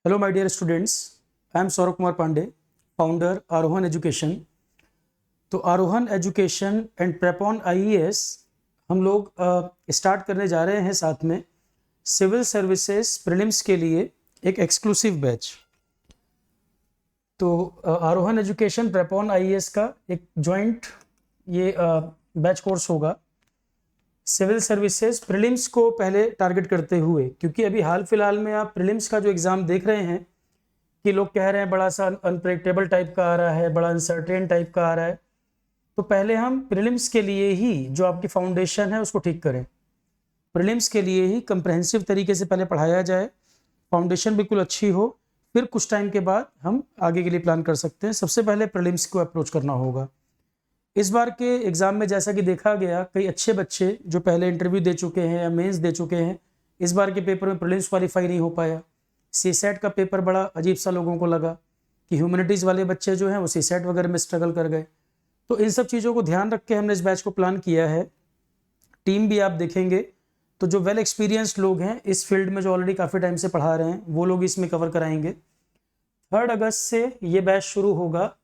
Hello my dear students, I am Saurabh Kumar Pandey, founder Aarohan education. तो Aarohan education and prep on IAS हम लोग start करने जा रहे हैं साथ में सिविल सर्विसेज प्रीलिम्स के लिए एक एक्सक्लूसिव बैच। तो Aarohan education prep on IAS का एक जॉइंट ये बैच कोर्स होगा सिविल सर्विसेज प्रीलिम्स को पहले टारगेट करते हुए, क्योंकि अभी हाल फिलहाल में आप प्रीलिम्स का जो एग्ज़ाम देख रहे हैं कि लोग कह रहे हैं बड़ा सा अनप्रेडिक्टेबल टाइप का आ रहा है, बड़ा अनसर्टेन टाइप का आ रहा है। तो पहले हम प्रीलिम्स के लिए ही जो आपकी फाउंडेशन है उसको ठीक करें। प्रीलिम्स के लिए ही कंप्रहेंसिव तरीके से पहले पढ़ाया जाए, फाउंडेशन बिल्कुल अच्छी हो, फिर कुछ टाइम के बाद हम आगे के लिए प्लान कर सकते हैं। सबसे पहले प्रीलिम्स को अप्रोच करना होगा। इस बार के एग्ज़ाम में जैसा कि देखा गया, कई अच्छे बच्चे जो पहले इंटरव्यू दे चुके हैं या मेंस दे चुके हैं, इस बार के पेपर में प्रीलिम्स क्वालिफाई नहीं हो पाया। सीसेट का पेपर बड़ा अजीब सा लोगों को लगा कि ह्यूमैनिटीज़ वाले बच्चे जो हैं वो सीसेट वगैरह में स्ट्रगल कर गए। तो इन सब चीज़ों को ध्यान रख के हमने इस बैच को प्लान किया है। टीम भी आप देखेंगे तो जो वेल एक्सपीरियंस्ड लोग हैं इस फील्ड में, जो ऑलरेडी काफ़ी टाइम से पढ़ा रहे हैं, वो लोग इसमें कवर कराएंगे। 3 अगस्त से ये बैच शुरू होगा।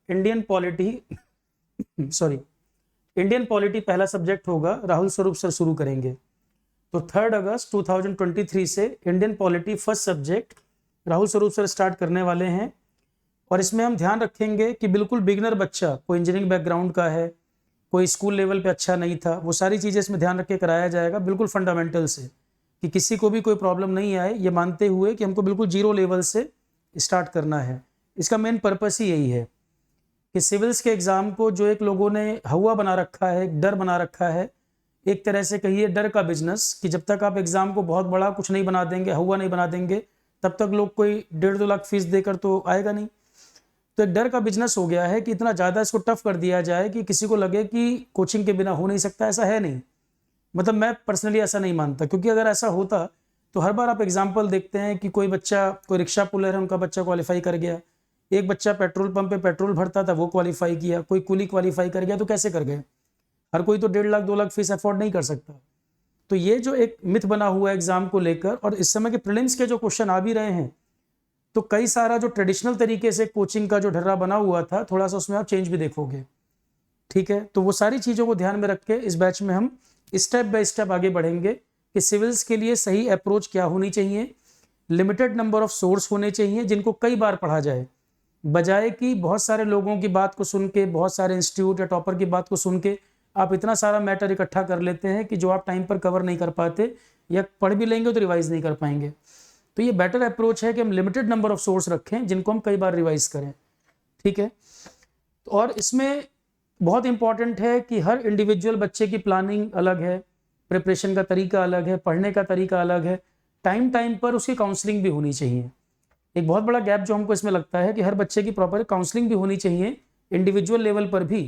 इंडियन पॉलिटी पहला सब्जेक्ट होगा, राहुल स्वरूप सर शुरू करेंगे। तो 3 अगस्त 2023 से Indian polity first subject Rahul स्वरूप सर स्टार्ट करने वाले हैं। और इसमें हम ध्यान रखेंगे कि बिल्कुल बिगिनर बच्चा, कोई इंजीनियरिंग बैकग्राउंड का है, कोई स्कूल लेवल पे अच्छा नहीं था, वो सारी चीज़ें इसमें ध्यान रख के कराया जाएगा, बिल्कुल फंडामेंटल से, कि किसी को भी कोई प्रॉब्लम नहीं आए, ये मानते हुए कि हमको बिल्कुल जीरो लेवल से स्टार्ट करना है। इसका मेन पर्पस ही यही है कि सिविल्स के एग्ज़ाम को जो एक लोगों ने हवा बना रखा है, एक डर बना रखा है, एक तरह से कहिए डर का बिजनेस, कि जब तक आप एग्ज़ाम को बहुत बड़ा कुछ नहीं बना देंगे, हवा नहीं बना देंगे, तब तक लोग कोई 1.5-2 लाख फीस देकर तो आएगा नहीं। तो एक डर का बिजनेस हो गया है कि इतना ज़्यादा इसको टफ कर दिया जाए कि किसी को लगे कि कोचिंग के बिना हो नहीं सकता। ऐसा है नहीं, मतलब मैं पर्सनली ऐसा नहीं मानता, क्योंकि अगर ऐसा होता तो हर बार आप एग्जाम्पल देखते हैं कि कोई बच्चा, कोई रिक्शा पुलर है, उनका बच्चा क्वालिफाई कर गया, एक बच्चा पेट्रोल पंप पे पेट्रोल भरता था वो क्वालिफाई किया, कोई कुली क्वालिफाई कर गया, तो कैसे कर गए? हर कोई तो 1.5 लाख 2 लाख फीस अफोर्ड नहीं कर सकता। तो ये जो एक मिथ बना हुआ है एग्जाम को लेकर, और इस समय के प्रीलिम्स के जो क्वेश्चन आ भी रहे हैं, तो कई सारा जो ट्रेडिशनल तरीके से कोचिंग का जो ढर्रा बना हुआ था, थोड़ा सा उसमें आप चेंज भी देखोगे। ठीक है, तो वो सारी चीज़ों को ध्यान में रख के इस बैच में हम स्टेप बाय स्टेप आगे बढ़ेंगे कि सिविल्स के लिए सही अप्रोच क्या होनी चाहिए, लिमिटेड नंबर ऑफ सोर्स होने चाहिए जिनको कई बार पढ़ा जाए, बजाय कि बहुत सारे लोगों की बात को सुन के, बहुत सारे इंस्टीट्यूट या टॉपर की बात को सुन के आप इतना सारा मैटर इकट्ठा कर लेते हैं कि जो आप टाइम पर कवर नहीं कर पाते, या पढ़ भी लेंगे तो रिवाइज नहीं कर पाएंगे। तो ये बेटर अप्रोच है कि हम लिमिटेड नंबर ऑफ सोर्स रखें जिनको हम कई बार रिवाइज करें। ठीक है, और इसमें बहुत इंपॉर्टेंट है कि हर इंडिविजुअल बच्चे की प्लानिंग अलग है, प्रिपरेशन का तरीका अलग है, पढ़ने का तरीका अलग है, टाइम टाइम पर उसकी काउंसलिंग भी होनी चाहिए। एक बहुत बड़ा गैप जो हमको इसमें लगता है कि हर बच्चे की प्रॉपर काउंसलिंग भी होनी चाहिए इंडिविजुअल लेवल पर भी,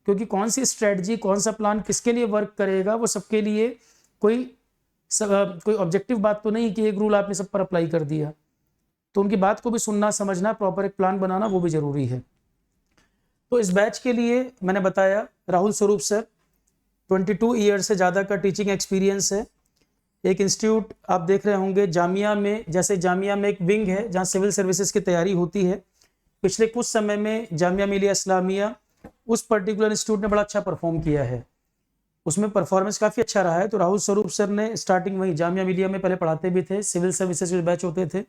क्योंकि कौन सी स्ट्रेटजी, कौन सा प्लान किसके लिए वर्क करेगा, वो सबके लिए कोई ऑब्जेक्टिव बात तो नहीं कि एक रूल आपने सब पर अप्लाई कर दिया। तो उनकी बात को भी सुनना, समझना, प्रॉपर एक प्लान बनाना, वो भी जरूरी है। तो इस बैच के लिए मैंने बताया राहुल स्वरूप सर, 22 ईयर से ज़्यादा का टीचिंग एक्सपीरियंस है। एक इंस्टीट्यूट आप देख रहे होंगे जामिया में, जैसे जामिया में एक विंग है जहाँ सिविल सर्विसेज की तैयारी होती है। पिछले कुछ समय में जामिया मिलिया इस्लामिया, उस पर्टिकुलर इंस्टीट्यूट ने बड़ा अच्छा परफॉर्म किया है, उसमें परफॉर्मेंस काफ़ी अच्छा रहा है। तो राहुल स्वरूप सर ने स्टार्टिंग वहीं जामिया मिलिया में पहले पढ़ाते भी थे, सिविल सर्विसेज के बैच होते थे।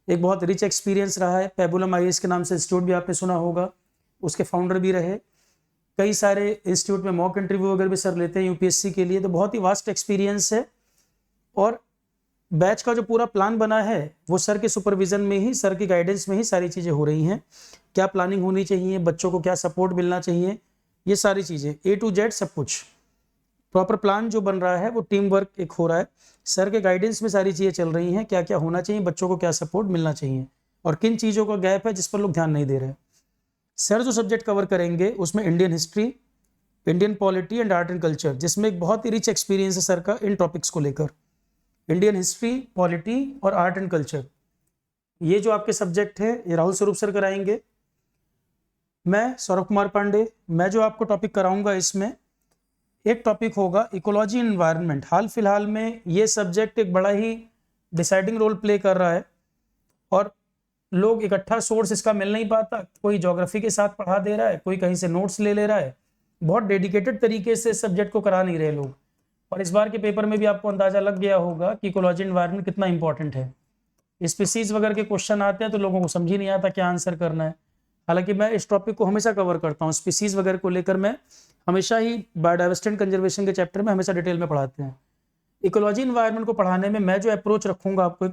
एक बहुत रिच एक्सपीरियंस रहा है। पेबुलम आईएएस के नाम से इंस्टीट्यूट भी आपने सुना होगा, उसके फाउंडर भी रहे। कई सारे इंस्टीट्यूट में मॉक इंटरव्यू वगैरह भी सर लेते हैं यूपीएससी के लिए। तो बहुत ही वास्ट एक्सपीरियंस है, और बैच का जो पूरा प्लान बना है वो सर के सुपरविजन में ही, सर की गाइडेंस में ही सारी चीज़ें हो रही हैं। क्या प्लानिंग होनी चाहिए, बच्चों को क्या सपोर्ट मिलना चाहिए, ये सारी चीज़ें A to Z सब कुछ प्रॉपर प्लान जो बन रहा है वो टीम वर्क एक हो रहा है। सर के गाइडेंस में सारी चीज़ें चल रही हैं, क्या क्या होना चाहिए, बच्चों को क्या सपोर्ट मिलना चाहिए, और किन चीज़ों का गैप है जिस पर लोग ध्यान नहीं दे रहे। सर जो सब्जेक्ट कवर करेंगे उसमें Indian history, Indian polity and art and culture, जिसमें एक बहुत ही रिच एक्सपीरियंस है सर का इन टॉपिक्स को लेकर। इंडियन हिस्ट्री, पॉलिटी और आर्ट एंड कल्चर, ये जो आपके सब्जेक्ट है ये राहुल स्वरूप सर कराएंगे। मैं सौरभ कुमार पांडे, मैं जो आपको टॉपिक कराऊंगा इसमें एक टॉपिक होगा इकोलॉजी एंड एनवायरनमेंट। हाल फिलहाल में ये सब्जेक्ट एक बड़ा ही डिसाइडिंग रोल प्ले कर रहा है, और लोग इकट्ठा सोर्स इसका मिल नहीं पाता, कोई ज्योग्राफी के साथ पढ़ा दे रहा है, कोई कहीं से नोट्स ले रहा है, बहुत डेडिकेटेड तरीके से सब्जेक्ट को करा नहीं रहे लोग। और इस बार के पेपर में भी आपको अंदाजा लग गया होगा कि इकोलॉजी एनवायरनमेंट कितना इंपॉर्टेंट है। स्पीसीज वगैरह के क्वेश्चन आते हैं तो लोगों को समझ ही नहीं आता क्या आंसर करना है। हालांकि मैं इस टॉपिक को हमेशा कवर करता हूँ, स्पीसीज वगैरह को लेकर मैं हमेशा ही बायोडाइवर्सिटी एंड कंजर्वेशन के चैप्टर में हमेशा डिटेल में पढ़ाते हैं। इकोलॉजी एनवायरनमेंट को पढ़ाने में मैं जो अप्रोच रखूंगा, आपको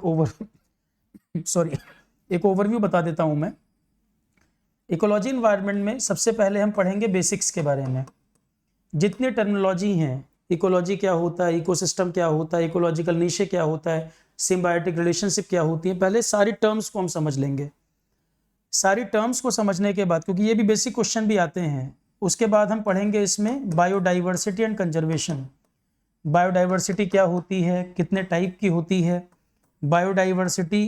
एक ओवरव्यू बता देता हूं मैं। इकोलॉजी एनवायरनमेंट में सबसे पहले हम पढ़ेंगे बेसिक्स के बारे में, जितने टर्मिनोलॉजी हैं, इकोलॉजी क्या होता है, इकोसिस्टम क्या होता है, इकोलॉजिकल नीशे क्या होता है, सिम्बायोटिक रिलेशनशिप क्या होती है, पहले सारी टर्म्स को हम समझ लेंगे। सारी टर्म्स को समझने के बाद, क्योंकि ये भी बेसिक क्वेश्चन भी आते हैं, उसके बाद हम पढ़ेंगे इसमें बायोडाइवर्सिटी एंड कंजर्वेशन। बायोडाइवर्सिटी क्या होती है, कितने टाइप की होती है, बायोडाइवर्सिटी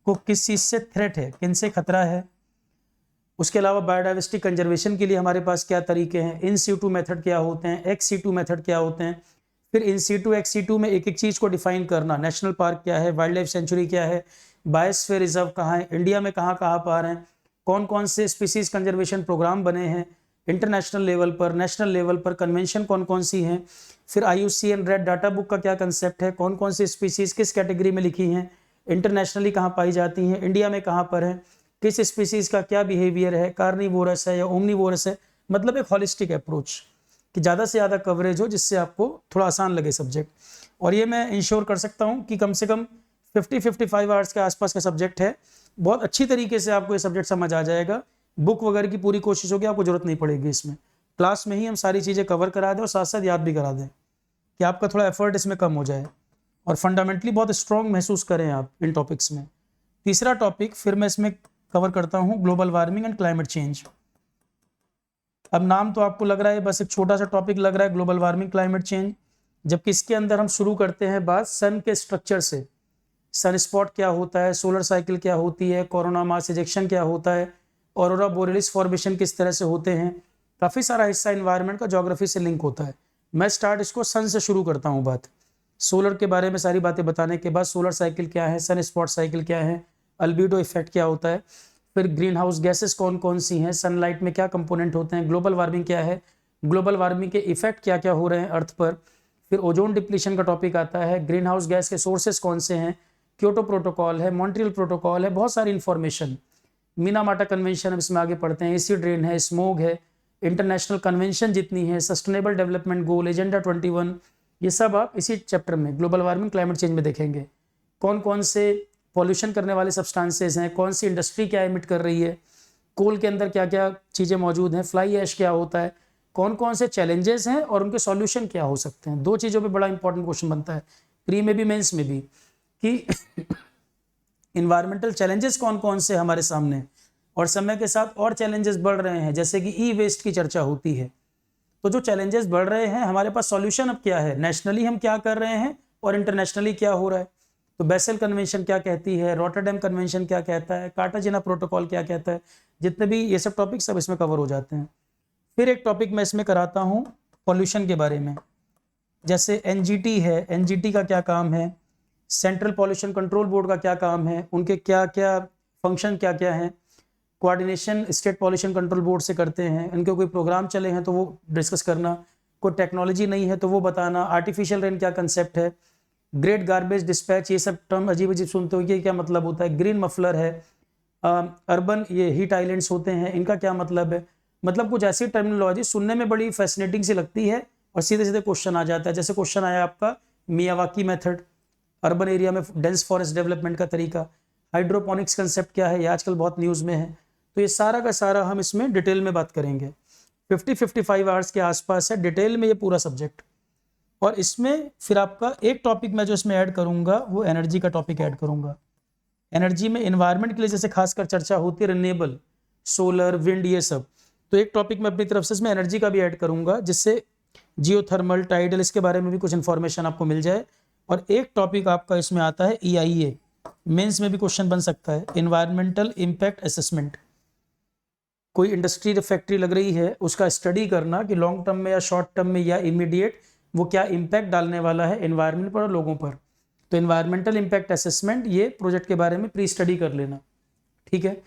को किस चीज़ से थ्रेट है, किन से खतरा है। उसके अलावा बायोडाइवर्सिटी कंजर्वेशन के लिए हमारे पास क्या तरीके हैं, इन सीटू मेथड क्या होते हैं, एक्स सीटू मेथड क्या होते हैं। फिर इन सीटू एक्स सीटू में एक एक चीज़ को डिफाइन करना, नेशनल पार्क क्या है, वाइल्ड लाइफ सेंचुरी क्या है, बायोस्फीयर रिजर्व कहाँ है, इंडिया में कहाँ कहाँ पर हैं, कौन कौन से स्पीसीज कंजर्वेशन प्रोग्राम बने हैं इंटरनेशनल लेवल पर, नेशनल लेवल पर कन्वेंशन कौन कौन सी हैं। फिर IUCN रेड डाटा बुक का क्या कंसेप्ट है, कौन कौन सी स्पीसीज किस कैटेगरी में लिखी हैं, इंटरनेशनली कहाँ पाई जाती हैं, इंडिया में कहाँ पर है, किस स्पीसीज का क्या बिहेवियर है, कार्निवोरस है या ओमनीवोरस है। मतलब एक हॉलिस्टिक अप्रोच कि ज़्यादा से ज़्यादा कवरेज हो, जिससे आपको थोड़ा आसान लगे सब्जेक्ट। और ये मैं इंश्योर कर सकता हूँ कि कम से कम 50-55 आवर्स के आसपास का सब्जेक्ट है, बहुत अच्छी तरीके से आपको ये सब्जेक्ट समझ आ जाएगा। बुक वगैरह की पूरी कोशिश होगी, आपको जरूरत नहीं पड़ेगी इसमें, क्लास में ही हम सारी चीज़ें कवर करा दें और साथ साथ याद भी करा दें कि आपका थोड़ा एफर्ट इसमें कम हो जाए और फंडामेंटली बहुत स्ट्रॉन्ग महसूस करें आप इन टॉपिक्स में। तीसरा टॉपिक फिर मैं इसमें कवर करता हूँ, global warming and climate change. अब नाम तो आपको लग रहा है बस एक छोटा सा टॉपिक लग रहा है, ग्लोबल वार्मिंग क्लाइमेट चेंज, जबकि इसके अंदर हम शुरू करते हैं बात सन के स्ट्रक्चर से। सन स्पॉट क्या होता है, सोलर साइकिल क्या होती है, कोरोना मास इजेक्शन क्या होता है, ऑरोरा बोरेलिस फॉर्मेशन किस तरह से होते हैं। काफ़ी सारा हिस्सा एनवायरनमेंट का ज्योग्राफी से लिंक होता है। मैं स्टार्ट इसको सन से शुरू करता हूँ बात। सोलर के बारे में सारी बातें बताने के बाद सोलर साइकिल क्या है, सन स्पॉट साइकिल क्या है, अल्बीडो इफेक्ट क्या होता है, फिर ग्रीन हाउस गैसेस कौन कौन सी हैं, सनलाइट में क्या कंपोनेंट होते हैं, ग्लोबल वार्मिंग क्या है, ग्लोबल वार्मिंग के इफेक्ट क्या क्या हो रहे हैं अर्थ पर, फिर ओजोन डिप्लीशन का टॉपिक आता है, ग्रीन हाउस गैस के सोर्सेस कौन से हैं, क्योटो प्रोटोकॉल है, मॉन्ट्रियल प्रोटोकॉल है, बहुत सारी इंफॉर्मेशन, मिनामाटा कन्वेंशन हम इसमें आगे पढ़ते हैं, एसिड रेन है, स्मोग है, इंटरनेशनल कन्वेंशन जितनी है, सस्टेनेबल डेवलपमेंट गोल, एजेंडा 21, ये सब आप इसी चैप्टर में ग्लोबल वार्मिंग क्लाइमेट चेंज में देखेंगे। कौन कौन से पॉल्यूशन करने वाले सब्सटेंसेस हैं, कौन सी इंडस्ट्री क्या एमिट कर रही है, कोल के अंदर क्या क्या चीज़ें मौजूद हैं, फ्लाई ऐश क्या होता है, कौन कौन से चैलेंजेस हैं और उनके सॉल्यूशन क्या हो सकते हैं। दो चीज़ों पे बड़ा इंपॉर्टेंट क्वेश्चन बनता है, प्री में भी मेंस में भी, कि इन्वायरमेंटल चैलेंजेस कौन कौन से हमारे सामने, और समय के साथ और चैलेंजेस बढ़ रहे हैं, जैसे कि ई वेस्ट की चर्चा होती है। तो जो चैलेंजेस बढ़ रहे हैं, हमारे पास सॉल्यूशन अब क्या है, नेशनली हम क्या कर रहे हैं और इंटरनेशनली क्या हो रहा है। तो बेसल कन्वेंशन क्या कहती है, रॉटरडैम कन्वेंशन क्या कहता है, कार्टाजेना प्रोटोकॉल क्या कहता है, जितने भी ये सब टॉपिक सब इसमें कवर हो जाते हैं। फिर एक टॉपिक मैं इसमें कराता हूँ पॉल्यूशन के बारे में, जैसे NGT है, NGT का क्या काम है, सेंट्रल पॉल्यूशन कंट्रोल बोर्ड का क्या काम है, उनके क्या क्या फंक्शन क्या क्या हैं, coordination state pollution control board से करते हैं, इनके कोई प्रोग्राम चले हैं तो वो डिस्कस करना, कोई टेक्नोलॉजी नहीं है तो वो बताना, आर्टिफिशियल रेन क्या कंसेप्ट है, ग्रेट गार्बेज डिस्पैच, ये सब टर्म अजीब अजीब सुनते हो, ये क्या मतलब होता है, ग्रीन मफलर है, अर्बन ये हीट आइलैंड्स होते हैं, इनका क्या मतलब है। मतलब कुछ ऐसी टर्मिनोलॉजी सुनने में बड़ी फैसिनेटिंग सी लगती है और सीधे सीधे क्वेश्चन आ जाता है। जैसे क्वेश्चन आया आपका मियावाकी मेथड, अर्बन एरिया में डेंस फॉरेस्ट डेवलपमेंट का तरीका, हाइड्रोपोनिक्स कंसेप्ट क्या है, ये आजकल बहुत न्यूज़ में है। तो ये सारा का सारा हम इसमें डिटेल में बात करेंगे। 50-55 आवर्स के आसपास है डिटेल में ये पूरा सब्जेक्ट। और इसमें फिर आपका एक टॉपिक मैं जो इसमें ऐड करूंगा वो एनर्जी का टॉपिक ऐड करूंगा। एनर्जी में एनवायरनमेंट के लिए जैसे खासकर चर्चा होती है रिन्यूएबल, सोलर, विंड, ये सब, तो एक टॉपिक मैं अपनी तरफ से इसमें एनर्जी का भी ऐड करूंगा, जिससे जियोथर्मल, टाइडल, इसके बारे में भी कुछ इन्फॉर्मेशन आपको मिल जाए। और एक टॉपिक आपका इसमें आता है EIA, मेंस में भी क्वेश्चन बन सकता है, इन्वायरमेंटल इम्पैक्ट असेसमेंट। कोई इंडस्ट्री फैक्ट्री लग रही है, उसका स्टडी करना कि लॉन्ग टर्म में या शॉर्ट टर्म में या इमीडिएट वो क्या इम्पैक्ट डालने वाला है एनवायरनमेंट पर और लोगों पर। तो इन्वायरमेंटल इम्पैक्ट असेसमेंट, ये प्रोजेक्ट के बारे में प्री स्टडी कर लेना, ठीक है,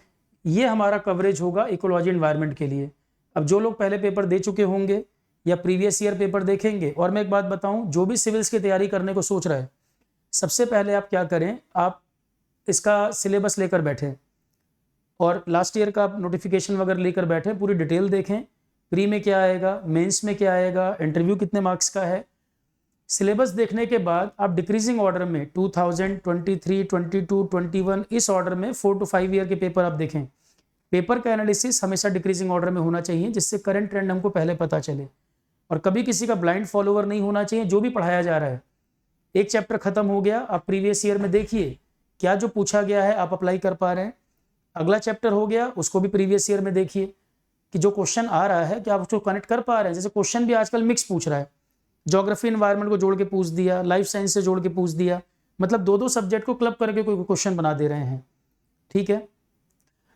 ये हमारा कवरेज होगा इकोलॉजी एनवायरनमेंट के लिए। अब जो लोग पहले पेपर दे चुके होंगे या प्रीवियस ईयर पेपर देखेंगे, और मैं एक बात बताऊं, जो भी सिविल्स की तैयारी करने को सोच रहा है, सबसे पहले आप क्या करें, आप इसका सिलेबस लेकर बैठें और लास्ट ईयर का नोटिफिकेशन वगैरह लेकर बैठें, पूरी डिटेल देखें, प्री में क्या आएगा, मेंस में क्या आएगा, इंटरव्यू कितने मार्क्स का है। सिलेबस देखने के बाद आप डिक्रीजिंग ऑर्डर में 2023, 22, 21 इस ऑर्डर में 4 to 5 ईयर के पेपर आप देखें। पेपर का एनालिसिस हमेशा डिक्रीजिंग ऑर्डर में होना चाहिए, जिससे करंट ट्रेंड हमको पहले पता चले, और कभी किसी का ब्लाइंड फॉलोवर नहीं होना चाहिए। जो भी पढ़ाया जा रहा है, एक चैप्टर खत्म हो गया, आप प्रीवियस ईयर में देखिए क्या जो पूछा गया है आप अप्लाई कर पा रहे हैं। अगला चैप्टर हो गया, उसको भी प्रीवियस ईयर में देखिए कि जो क्वेश्चन आ रहा है क्या आप उसको कनेक्ट कर पा रहे हैं। जैसे क्वेश्चन भी आजकल मिक्स पूछ रहा है, ज्योग्राफी एनवायरनमेंट को जोड़ के पूछ दिया, लाइफ साइंस से जोड़ के पूछ दिया, मतलब दो दो सब्जेक्ट को क्लब करके कोई क्वेश्चन बना दे रहे हैं। ठीक है,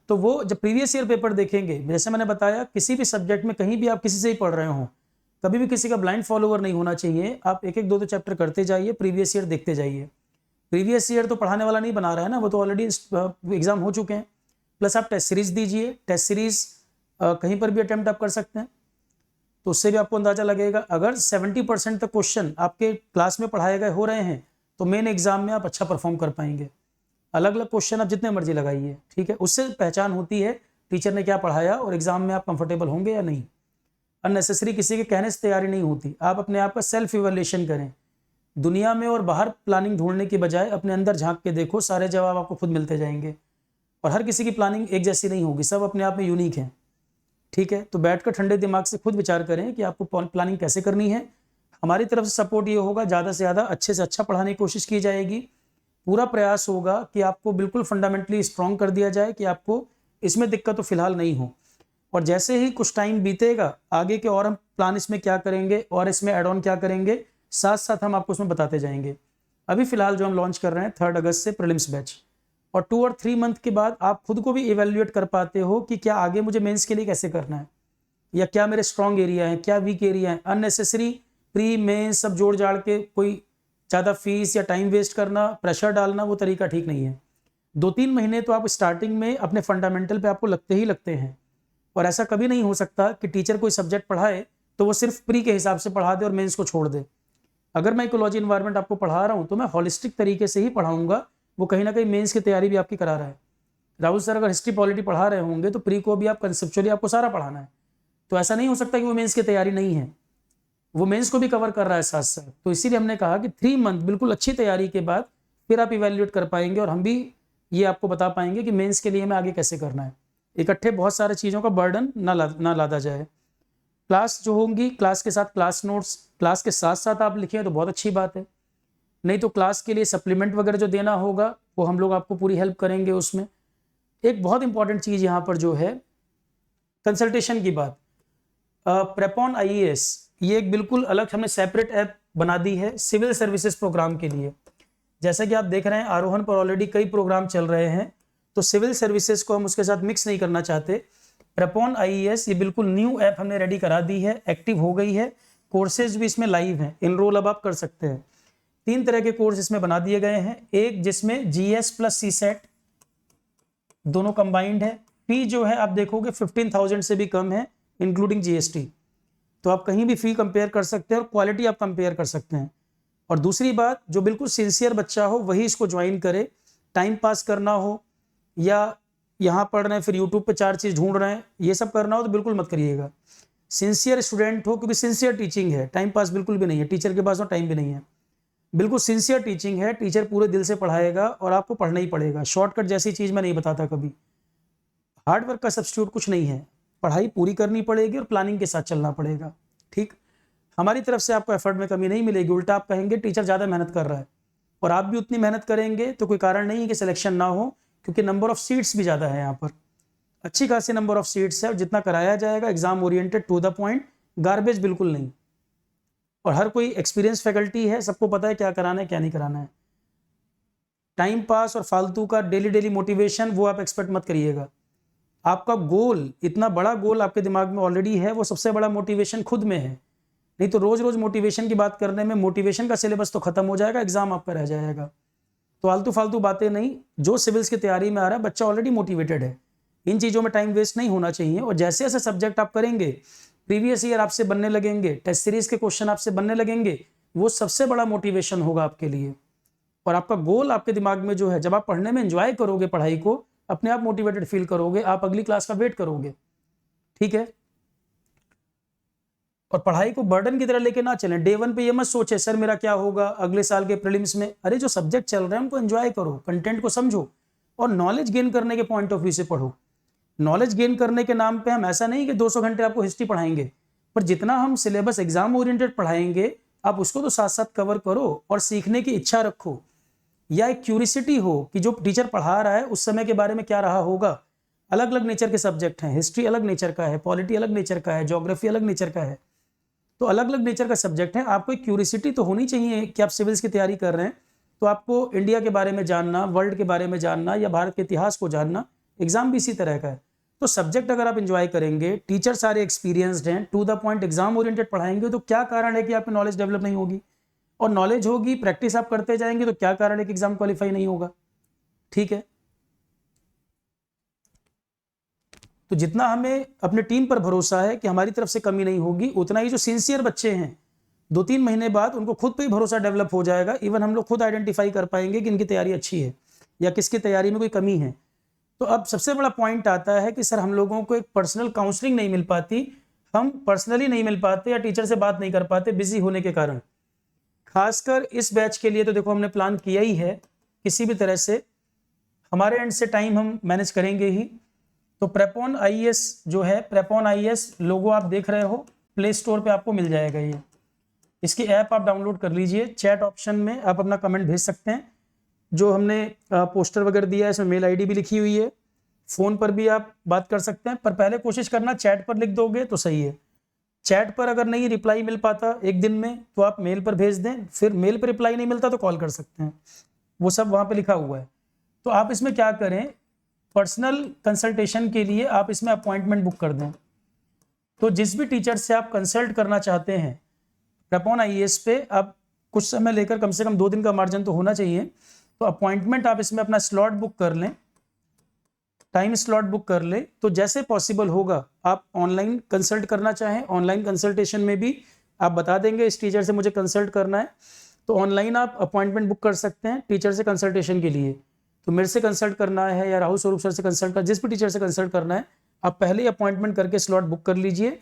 तो वो जब प्रीवियस ईयर पेपर देखेंगे, जैसे मैंने बताया, किसी भी सब्जेक्ट में कहीं भी आप किसी से ही पढ़ रहे हो, कभी भी किसी का ब्लाइंड फॉलोवर नहीं होना चाहिए। आप एक एक दो दो चैप्टर करते जाइए, प्रीवियस ईयर देखते जाइए। प्रीवियस ईयर तो पढ़ाने वाला नहीं बना रहा है ना, वो तो ऑलरेडी एग्जाम हो चुके हैं। प्लस आप टेस्ट सीरीज दीजिए, टेस्ट सीरीज कहीं पर भी अटेम्प्ट आप कर सकते हैं, तो उससे भी आपको अंदाजा लगेगा। अगर 70% तक क्वेश्चन आपके क्लास में पढ़ाए गए हो रहे हैं, तो मेन एग्जाम में आप अच्छा परफॉर्म कर पाएंगे। अलग अलग क्वेश्चन आप जितने मर्जी लगाइए, ठीक है, उससे पहचान होती है टीचर ने क्या पढ़ाया और एग्जाम में आप कंफर्टेबल होंगे या नहीं। अननेसेसरी किसी के कहने से तैयारी नहीं होती, आप अपने आप का सेल्फ इवैल्यूएशन करें। दुनिया में और बाहर प्लानिंग ढूंढने की बजाय अपने अंदर झांक के देखो, सारे जवाब आपको खुद मिलते जाएंगे। और हर किसी की प्लानिंग एक जैसी नहीं होगी, सब अपने आप में यूनिक है। ठीक है, तो बैठकर ठंडे दिमाग से खुद विचार करें कि आपको प्लानिंग कैसे करनी है। हमारी तरफ से सपोर्ट ये होगा, ज़्यादा से ज़्यादा अच्छे से अच्छा पढ़ाने की कोशिश की जाएगी। पूरा प्रयास होगा कि आपको बिल्कुल फंडामेंटली स्ट्रॉन्ग कर दिया जाए कि आपको इसमें दिक्कत तो फिलहाल नहीं हो। और जैसे ही कुछ टाइम बीतेगा, आगे के और हम प्लान इसमें क्या करेंगे और इसमें एड ऑन क्या करेंगे, साथ साथ हम आपको उसमें बताते जाएंगे। अभी फिलहाल जो हम लॉन्च कर रहे हैं 3 अगस्त से प्रीलिम्स बैच, और 2 और 3 मंथ के बाद आप खुद को भी इवेल्युएट कर पाते हो कि क्या आगे मुझे मेंस के लिए कैसे करना है, या क्या मेरे स्ट्रॉन्ग एरिया है, क्या वीक एरिया है। अननेसेसरी प्री मेंस सब जोड़ जाड़ के कोई ज़्यादा फीस या टाइम वेस्ट करना, प्रेशर डालना, वो तरीका ठीक नहीं है। 2-3 महीने तो आप स्टार्टिंग में अपने फंडामेंटल पे आपको लगते ही लगते हैं, और ऐसा कभी नहीं हो सकता कि टीचर कोई सब्जेक्ट पढ़ाए तो वो सिर्फ प्री के हिसाब से पढ़ा दे और मेंस को छोड़ दे। अगर मैं इकोलॉजी एनवायरनमेंट आपको पढ़ा रहा हूँ तो मैं हॉलिस्टिक तरीके से ही पढ़ाऊंगा। वो कहीं ना कहीं मेंस की तैयारी भी आपकी करा रहा है। राहुल सर अगर हिस्ट्री पॉलिटी पढ़ा रहे होंगे तो प्री को भी आप कंसेप्चुअली आपको सारा पढ़ाना है, तो ऐसा नहीं हो सकता कि वो मेंस की तैयारी नहीं है, वो मेंस को भी कवर कर रहा है साथ साथ। तो इसीलिए हमने कहा कि 3 मंथ बिल्कुल अच्छी तैयारी के बाद फिर आप इवेल्युएट कर पाएंगे, और हम भी ये आपको बता पाएंगे कि मेंस के लिए हमें आगे कैसे करना है। इकट्ठे बहुत सारी चीज़ों का बर्डन ना लादा जाए। क्लास जो होंगी, क्लास के साथ क्लास नोट्स, क्लास के साथ साथ आप लिखें तो बहुत अच्छी बात है, नहीं तो क्लास के लिए सप्लीमेंट वगैरह जो देना होगा वो हम लोग आपको पूरी हेल्प करेंगे उसमें। एक बहुत इंपॉर्टेंट चीज़ यहाँ पर जो है कंसल्टेशन की बात, प्रेपॉन IAS, ये एक बिल्कुल अलग हमने सेपरेट ऐप बना दी है सिविल सर्विसेज प्रोग्राम के लिए। जैसा कि आप देख रहे हैं आरोहण पर ऑलरेडी कई प्रोग्राम चल रहे हैं, तो सिविल सर्विसेज को हम उसके साथ मिक्स नहीं करना चाहते। प्रेपॉन IAS ये बिल्कुल न्यू ऐप हमने रेडी करा दी है, एक्टिव हो गई है, कोर्सेज भी इसमें लाइव हैं, इनरोल अब आप कर सकते हैं। 3 तरह के कोर्स इसमें बना दिए गए हैं, एक जिसमें GS प्लस CSET दोनों कंबाइंड है। फी जो है आप देखोगे 15,000 से भी कम है इंक्लूडिंग GST, तो आप कहीं भी फी कंपेयर कर सकते हैं और क्वालिटी आप कंपेयर कर सकते हैं। और दूसरी बात, जो बिल्कुल सिंसियर बच्चा हो वही इसको ज्वाइन करे। टाइम पास करना हो या यहाँ पढ़ रहे हैं फिर यूट्यूब पे 4 चीज़ ढूंढ रहे हैं, ये सब करना हो तो बिल्कुल मत करिएगा। सिंसियर स्टूडेंट हो, क्योंकि सिंसियर टीचिंग है, टाइम पास बिल्कुल भी नहीं है, टीचर के पास तो टाइम भी नहीं है। बिल्कुल सिंसियर टीचिंग है, टीचर पूरे दिल से पढ़ाएगा और आपको पढ़ना ही पड़ेगा। शॉर्टकट जैसी चीज़ मैं नहीं बताता कभी, हार्ड वर्क का सब्स्टिट्यूट कुछ नहीं है, पढ़ाई पूरी करनी पड़ेगी और प्लानिंग के साथ चलना पड़ेगा। ठीक, हमारी तरफ से आपको एफर्ट में कमी नहीं मिलेगी, उल्टा आप कहेंगे टीचर ज़्यादा मेहनत कर रहा है, और आप भी उतनी मेहनत करेंगे तो कोई कारण नहीं है कि सिलेक्शन ना हो, क्योंकि नंबर ऑफ सीट्स भी ज़्यादा है यहाँ पर, अच्छी खासी नंबर ऑफ सीट्स है, और जितना कराया जाएगा exam oriented to the point, garbage बिल्कुल नहीं। और हर कोई एक्सपीरियंस फैकल्टी है, सबको पता है क्या कराना है क्या नहीं कराना है। टाइम पास और फालतू का डेली मोटिवेशन वो आप एक्सपेक्ट मत करिएगा। आपका गोल, इतना बड़ा गोल आपके दिमाग में ऑलरेडी है, वो सबसे बड़ा मोटिवेशन खुद में है। नहीं तो रोज रोज मोटिवेशन की बात करने में मोटिवेशन का सिलेबस तो खत्म हो जाएगा, एग्जाम आपका रह जाएगा। तो आलतू फालतू बातें नहीं, जो सिविल्स की तैयारी में आ रहा है बच्चा ऑलरेडी मोटिवेटेड है, इन चीज़ों में टाइम वेस्ट नहीं होना चाहिए। और जैसे जैसे सब्जेक्ट आप करेंगे, प्रीवियस ईयर आपसे बनने लगेंगे, टेस्ट सीरीज के क्वेश्चन आपसे बनने लगेंगे, वो सबसे बड़ा मोटिवेशन होगा आपके लिए। और आपका गोल आपके दिमाग में जो है, जब आप पढ़ने में एंजॉय करोगे पढ़ाई को, अपने आप मोटिवेटेड फील करोगे, आप अगली क्लास का वेट करोगे। ठीक है, और पढ़ाई को बर्डन की तरह लेके ना चलें। डे 1 पे ये मत सोचे सर मेरा क्या होगा अगले साल के प्रीलिम्स में। अरे जो सब्जेक्ट चल रहे हैं उनको एंजॉय करो, कंटेंट को समझो और नॉलेज गेन करने के पॉइंट ऑफ व्यू से पढ़ो। नॉलेज गेन करने के नाम पे हम ऐसा नहीं कि 200 घंटे आपको हिस्ट्री पढ़ाएंगे, पर जितना हम सिलेबस एग्जाम ओरिएंटेड पढ़ाएंगे आप उसको तो साथ साथ कवर करो और सीखने की इच्छा रखो, या एक क्यूरियोसिटी हो कि जो टीचर पढ़ा रहा है उस समय के बारे में क्या रहा होगा। अलग अलग नेचर के सब्जेक्ट हैं, हिस्ट्री अलग नेचर का है, पॉलिटी अलग नेचर का है, ज्योग्राफी अलग नेचर का है, तो अलग अलग नेचर का सब्जेक्ट है। आपको एक क्यूरियोसिटी तो होनी चाहिए कि आप सिविल्स की तैयारी कर रहे हैं तो आपको इंडिया के बारे में जानना, वर्ल्ड के बारे में जानना या भारत के इतिहास को जानना, एग्जाम भी इसी तरह का है। तो सब्जेक्ट अगर आप इंजॉय करेंगे, टीचर सारे एक्सपीरियंस्ड हैं, to the point exam oriented पढ़ाएंगे, तो क्या कारण है कि आपकी नॉलेज डेवलप नहीं होगी। और नॉलेज होगी, प्रैक्टिस आप करते जाएंगे, तो क्या कारण है कि एग्जाम क्वालिफाई नहीं होगा। ठीक है, तो जितना हमें अपने टीम पर भरोसा है कि हमारी तरफ से कमी नहीं होगी, उतना ही जो सिंसियर बच्चे हैं 2-3 महीने बाद उनको खुद पे ही भरोसा डेवलप हो जाएगा। इवन हम लोग खुद आइडेंटिफाई कर पाएंगे कि इनकी तैयारी अच्छी है या किसकी तैयारी में कोई कमी है। तो अब सबसे बड़ा पॉइंट आता है कि सर हम लोगों को एक पर्सनल काउंसलिंग नहीं मिल पाती, हम पर्सनली नहीं मिल पाते या टीचर से बात नहीं कर पाते बिजी होने के कारण। खासकर इस बैच के लिए तो देखो हमने प्लान किया ही है, किसी भी तरह से हमारे एंड से टाइम हम मैनेज करेंगे ही। तो प्रेपॉन आईएएस जो है, प्रेपॉन आईएएस लोगो आप देख रहे हो, प्ले स्टोर पे आपको मिल जाएगा ये। इसकी ऐप आप डाउनलोड कर लीजिए, चैट ऑप्शन में आप अपना कमेंट भेज सकते हैं। जो हमने पोस्टर वगैरह दिया है इसमें मेल आईडी भी लिखी हुई है, फ़ोन पर भी आप बात कर सकते हैं, पर पहले कोशिश करना चैट पर लिख दोगे तो सही है। चैट पर अगर नहीं रिप्लाई मिल पाता एक दिन में तो आप मेल पर भेज दें, फिर मेल पर रिप्लाई नहीं मिलता तो कॉल कर सकते हैं, वो सब वहाँ पे लिखा हुआ है। तो आप इसमें क्या करें, पर्सनल कंसल्टेशन के लिए आप इसमें अपॉइंटमेंट बुक कर दें। तो जिस भी टीचर से आप कंसल्ट करना चाहते हैं प्रेपॉन आईएएस पे, आप कुछ समय लेकर, कम से कम 2 दिन का मार्जिन तो होना चाहिए, तो अपॉइंटमेंट आप इसमें अपना स्लॉट बुक कर लें, टाइम स्लॉट बुक कर ले। तो जैसे पॉसिबल होगा आप ऑनलाइन कंसल्ट करना चाहें, ऑनलाइन कंसल्टेशन में भी आप बता देंगे इस टीचर से मुझे कंसल्ट करना है, तो ऑनलाइन आप अपॉइंटमेंट बुक कर सकते हैं टीचर से कंसल्टेशन के लिए। तो मेरे से कंसल्ट करना है या राहुल स्वरूप सर से कंसल्ट करना, जिस भी टीचर से कंसल्ट करना है आप पहले ही अपॉइंटमेंट करके स्लॉट बुक कर लीजिए।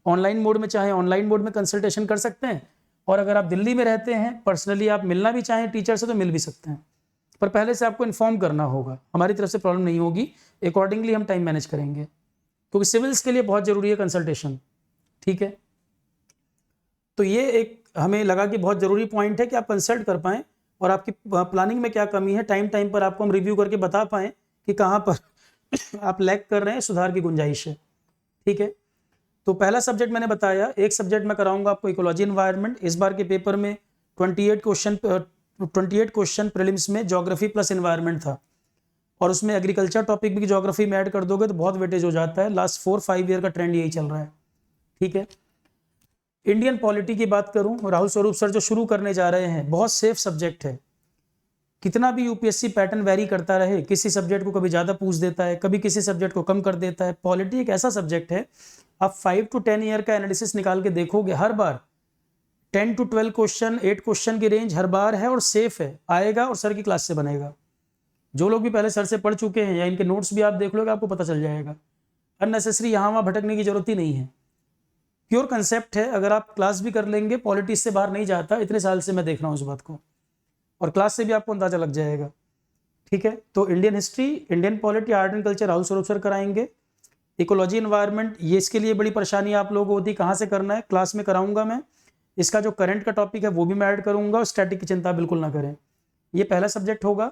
ऑनलाइन मोड में चाहे ऑनलाइन मोड में कंसल्टेशन कर सकते हैं, और अगर आप दिल्ली में रहते हैं पर्सनली आप मिलना भी चाहें टीचर से तो मिल भी सकते हैं, पर पहले से आपको इन्फॉर्म करना होगा। हमारी तरफ से प्रॉब्लम नहीं होगी, अकॉर्डिंगली हम टाइम मैनेज करेंगे, क्योंकि सिविल्स के लिए बहुत ज़रूरी है कंसल्टेशन। ठीक है, तो ये एक हमें लगा कि बहुत ज़रूरी पॉइंट है कि आप कंसल्ट कर पाएँ और आपकी प्लानिंग में क्या कमी है, टाइम टाइम पर आपको हम रिव्यू करके बता पाएँ कि कहाँ पर आप लैग कर रहे हैं, सुधार की गुंजाइश है। ठीक है, तो पहला सब्जेक्ट मैंने बताया, एक सब्जेक्ट मैं कराऊंगा आपको इकोलॉजी एनवायरनमेंट। इस बार के पेपर में 28 क्वेश्चन प्रीलिम्स में ज्योग्राफी प्लस एनवायरनमेंट था, और उसमें एग्रीकल्चर टॉपिक भी ज्योग्राफी में ऐड कर दोगे तो बहुत वेटेज हो जाता है। लास्ट 4-5 ईयर का ट्रेंड यही चल रहा है। ठीक है, इंडियन पॉलिटी की बात करूं, राहुल स्वरूप सर जो शुरू करने जा रहे हैं, बहुत सेफ सब्जेक्ट है। कितना भी यूपीएससी पैटर्न वेरी करता रहे, किसी सब्जेक्ट को कभी ज़्यादा पूछ देता है, कभी किसी सब्जेक्ट को कम कर देता है, पॉलिटी एक ऐसा सब्जेक्ट है आप 5 to 10 ईयर का एनालिसिस निकाल के देखोगे, हर बार 10 to 12 क्वेश्चन, 8 क्वेश्चन की रेंज हर बार है और सेफ है, आएगा और सर की क्लास से बनेगा। जो लोग भी पहले सर से पढ़ चुके हैं या इनके नोट्स भी आप देख लोगे आपको पता चल जाएगा। अननेसेसरी यहाँ वहाँ भटकने की जरूरत ही नहीं है, प्योर कंसेप्ट है। अगर आप क्लास भी कर लेंगे, पॉलिटी से बाहर नहीं जाता, इतने साल से मैं देख रहा हूँ इस बात को, और क्लास से भी आपको अंदाजा लग जाएगा। ठीक है, तो Indian history, Indian polity, art and culture Rahul स्वरूप सर कराएंगे। इकोलॉजी एनवायरनमेंट, ये इसके लिए बड़ी परेशानी आप लोगों को होती, कहाँ से करना है, क्लास में कराऊंगा मैं। इसका जो करंट का टॉपिक है वो भी मैं ऐड करूंगा, और स्टैटिक की चिंता बिल्कुल ना करें। ये पहला सब्जेक्ट होगा।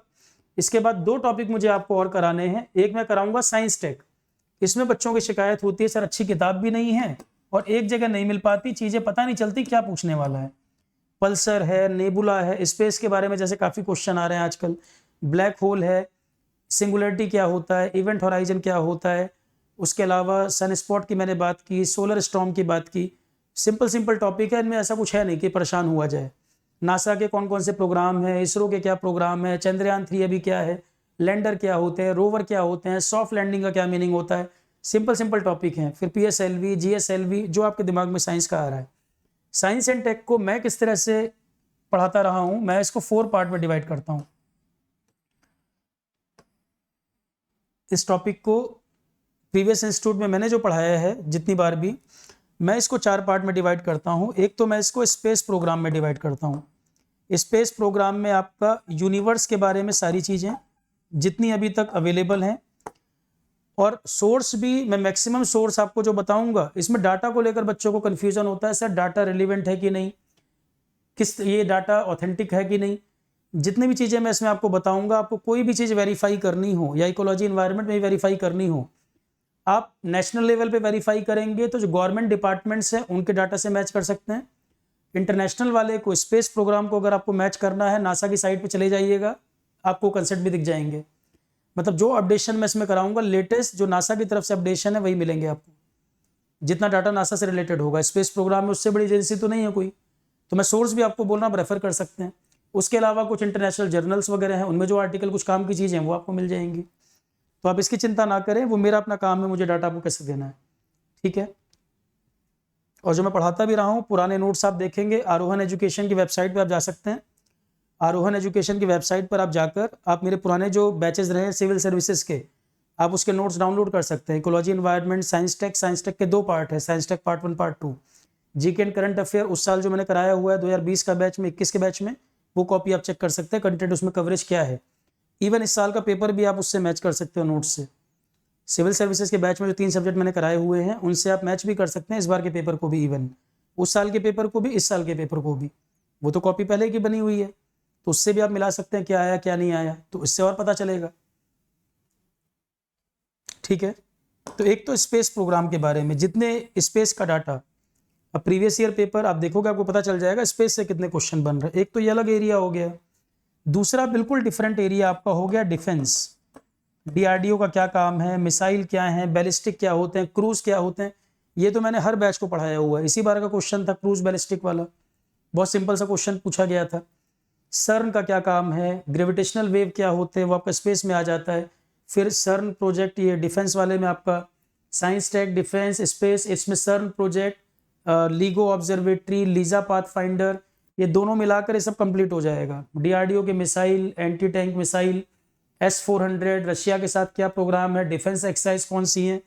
इसके बाद 2 टॉपिक मुझे आपको और कराने हैं। एक मैं कराऊंगा साइंस टेक। इसमें बच्चों की शिकायत होती है सर अच्छी किताब भी नहीं है और एक जगह नहीं मिल पाती, चीज़ें पता नहीं चलती क्या पूछने वाला है। पल्सर है, नेबुला है, स्पेस के बारे में जैसे काफ़ी क्वेश्चन आ रहे हैं आजकल, ब्लैक होल है, सिंगुलरिटी क्या होता है, इवेंट होराइजन क्या होता है, उसके अलावा सन स्पॉट की मैंने बात की, सोलर स्टॉर्म की बात की। सिंपल टॉपिक है, इनमें ऐसा कुछ है नहीं कि परेशान हुआ जाए। नासा के कौन कौन से प्रोग्राम हैं, इसरो के क्या प्रोग्राम है, चंद्रयान 3 अभी क्या है, लैंडर क्या होते हैं, रोवर क्या होते हैं, सॉफ्ट लैंडिंग का क्या मीनिंग होता है, सिंपल सिंपल टॉपिक हैं। फिर PSLV, GSLV जो आपके दिमाग में साइंस का आ रहा है। साइंस एंड टेक को मैं किस तरह से पढ़ाता रहा हूं, मैं इसको 4 पार्ट में डिवाइड करता हूं। इस टॉपिक को प्रीवियस इंस्टीट्यूट में मैंने जो पढ़ाया है जितनी बार भी, मैं इसको 4 पार्ट में डिवाइड करता हूं। एक तो मैं इसको स्पेस प्रोग्राम में डिवाइड करता हूं। स्पेस प्रोग्राम में आपका यूनिवर्स के बारे में सारी चीज़ें जितनी अभी तक अवेलेबल हैं, और सोर्स भी मैं मैक्सिमम सोर्स आपको जो बताऊंगा, इसमें डाटा को लेकर बच्चों को कन्फ्यूजन होता है, सर डाटा रिलीवेंट है कि नहीं, किस ये डाटा ऑथेंटिक है कि नहीं। जितनी भी चीज़ें मैं इसमें आपको बताऊंगा, आपको कोई भी चीज़ वेरीफाई करनी हो या इकोलॉजी इन्वायरमेंट में वेरीफाई करनी हो, आप नेशनल लेवल पे वेरीफाई करेंगे तो जो गवर्नमेंट डिपार्टमेंट्स हैं उनके डाटा से मैच कर सकते हैं। इंटरनेशनल वाले को, स्पेस प्रोग्राम को अगर आपको मैच करना है, नासा की साइट पे चले जाइएगा, आपको कंसेप्ट भी दिख जाएंगे। मतलब जो अपडेशन मैं इसमें कराऊंगा, लेटेस्ट जो नासा की तरफ से अपडेशन है वही मिलेंगे आपको, जितना डाटा नासा से रिलेटेड होगा। स्पेस प्रोग्राम में उससे बड़ी एजेंसी तो नहीं है कोई, तो मैं सोर्स भी आपको बोल रहा हूँ, रेफर कर सकते हैं। उसके अलावा कुछ इंटरनेशनल जर्नल्स वगैरह हैं, उनमें जो आर्टिकल कुछ काम की चीज़ें हैं वो आपको मिल जाएंगी। तो आप इसकी चिंता ना करें, वो मेरा अपना काम है, मुझे डाटा आपको कैसे देना है, ठीक है। और जो मैं पढ़ाता भी रहा हूँ, पुराने नोट्स आप देखेंगे, आरोहन एजुकेशन की वेबसाइट पर आप जा सकते हैं। आरोहन एजुकेशन की वेबसाइट पर आप जाकर आप मेरे पुराने जो बैचेस रहे हैं सिविल सर्विसेज के, आप उसके नोट्स डाउनलोड कर सकते हैं। इकोलॉजी इन्वायरमेंट, साइंस टेक के 2 पार्ट है, science tech part 1 part 2। GK and current affair उस साल जो मैंने कराया हुआ है 2020 का बैच में, 21 के बैच में, वो कॉपी आप चेक कर सकते हैं, कंटेंट उसमें कवरेज क्या है। इवन इस साल का पेपर भी आप उससे मैच कर सकते हो नोट्स से। सिविल सर्विसेज के बैच में जो 3 सब्जेक्ट मैंने कराए हुए हैं उनसे आप मैच भी कर सकते हैं इस बार के पेपर को भी, इवन उस साल के पेपर को भी, इस साल के पेपर को भी। वो तो कॉपी पहले की बनी हुई है, तो उससे भी आप मिला सकते हैं क्या आया क्या नहीं आया, तो इससे और पता चलेगा, ठीक है। तो एक तो स्पेस प्रोग्राम के बारे में जितने स्पेस का डाटा, अब प्रीवियस ईयर पेपर आप देखोगे आपको पता चल जाएगा स्पेस से कितने क्वेश्चन बन रहे हैं। एक तो ये अलग एरिया हो गया, दूसरा बिल्कुल डिफरेंट एरिया आपका हो गया डिफेंस। DRDO का क्या काम है, मिसाइल क्या है, बैलिस्टिक क्या होते हैं, क्रूज क्या होते हैं, ये तो मैंने हर बैच को पढ़ाया हुआ है। इसी बार का क्वेश्चन था क्रूज बैलिस्टिक वाला, बहुत सिंपल सा क्वेश्चन पूछा गया था। सर्न का क्या काम है, ग्रेविटेशनल वेव क्या होते हैं, वो आपका स्पेस में आ जाता है। फिर सर्न प्रोजेक्ट, ये डिफेंस वाले में आपका साइंस टेक डिफेंस स्पेस, इसमें सर्न project, LIGO observatory, Lisa path finder, ये दोनों मिलाकर ये सब कंप्लीट हो जाएगा। DRDO के missile, anti tank missile, S-400, Russia के साथ क्या प्रोग्राम है, डिफेंस एक्सरसाइज कौन सी है,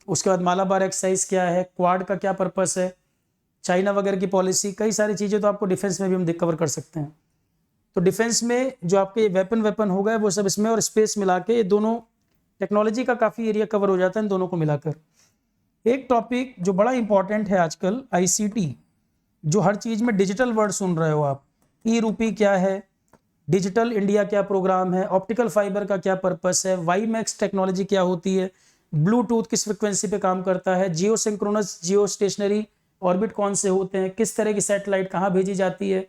उसके बाद मालाबार एक्सरसाइज क्या है, क्वाड का क्या पर्पस है, चाइना वगैरह की पॉलिसी, कई सारी चीज़ें तो आपको डिफेंस में भी हम कवर कर सकते हैं। तो डिफेंस में जो आपके वेपन हो गए वो सब इसमें, और स्पेस मिला के ये दोनों टेक्नोलॉजी का काफ़ी एरिया कवर हो जाता है इन दोनों को मिलाकर। एक टॉपिक जो बड़ा इंपॉर्टेंट है आजकल, ICT, जो हर चीज़ में डिजिटल वर्ड सुन रहे हो आप, ई-रूपी क्या है, डिजिटल इंडिया क्या प्रोग्राम है, ऑप्टिकल फाइबर का क्या पर्पस है, वाईमैक्स टेक्नोलॉजी क्या होती है, ब्लूटूथ किस फ्रिक्वेंसी पे काम करता है, जियो सिंक्रोनस, जियो स्टेशनरी ऑर्बिट कौन से होते हैं, किस तरह की सैटेलाइट कहाँ भेजी जाती है,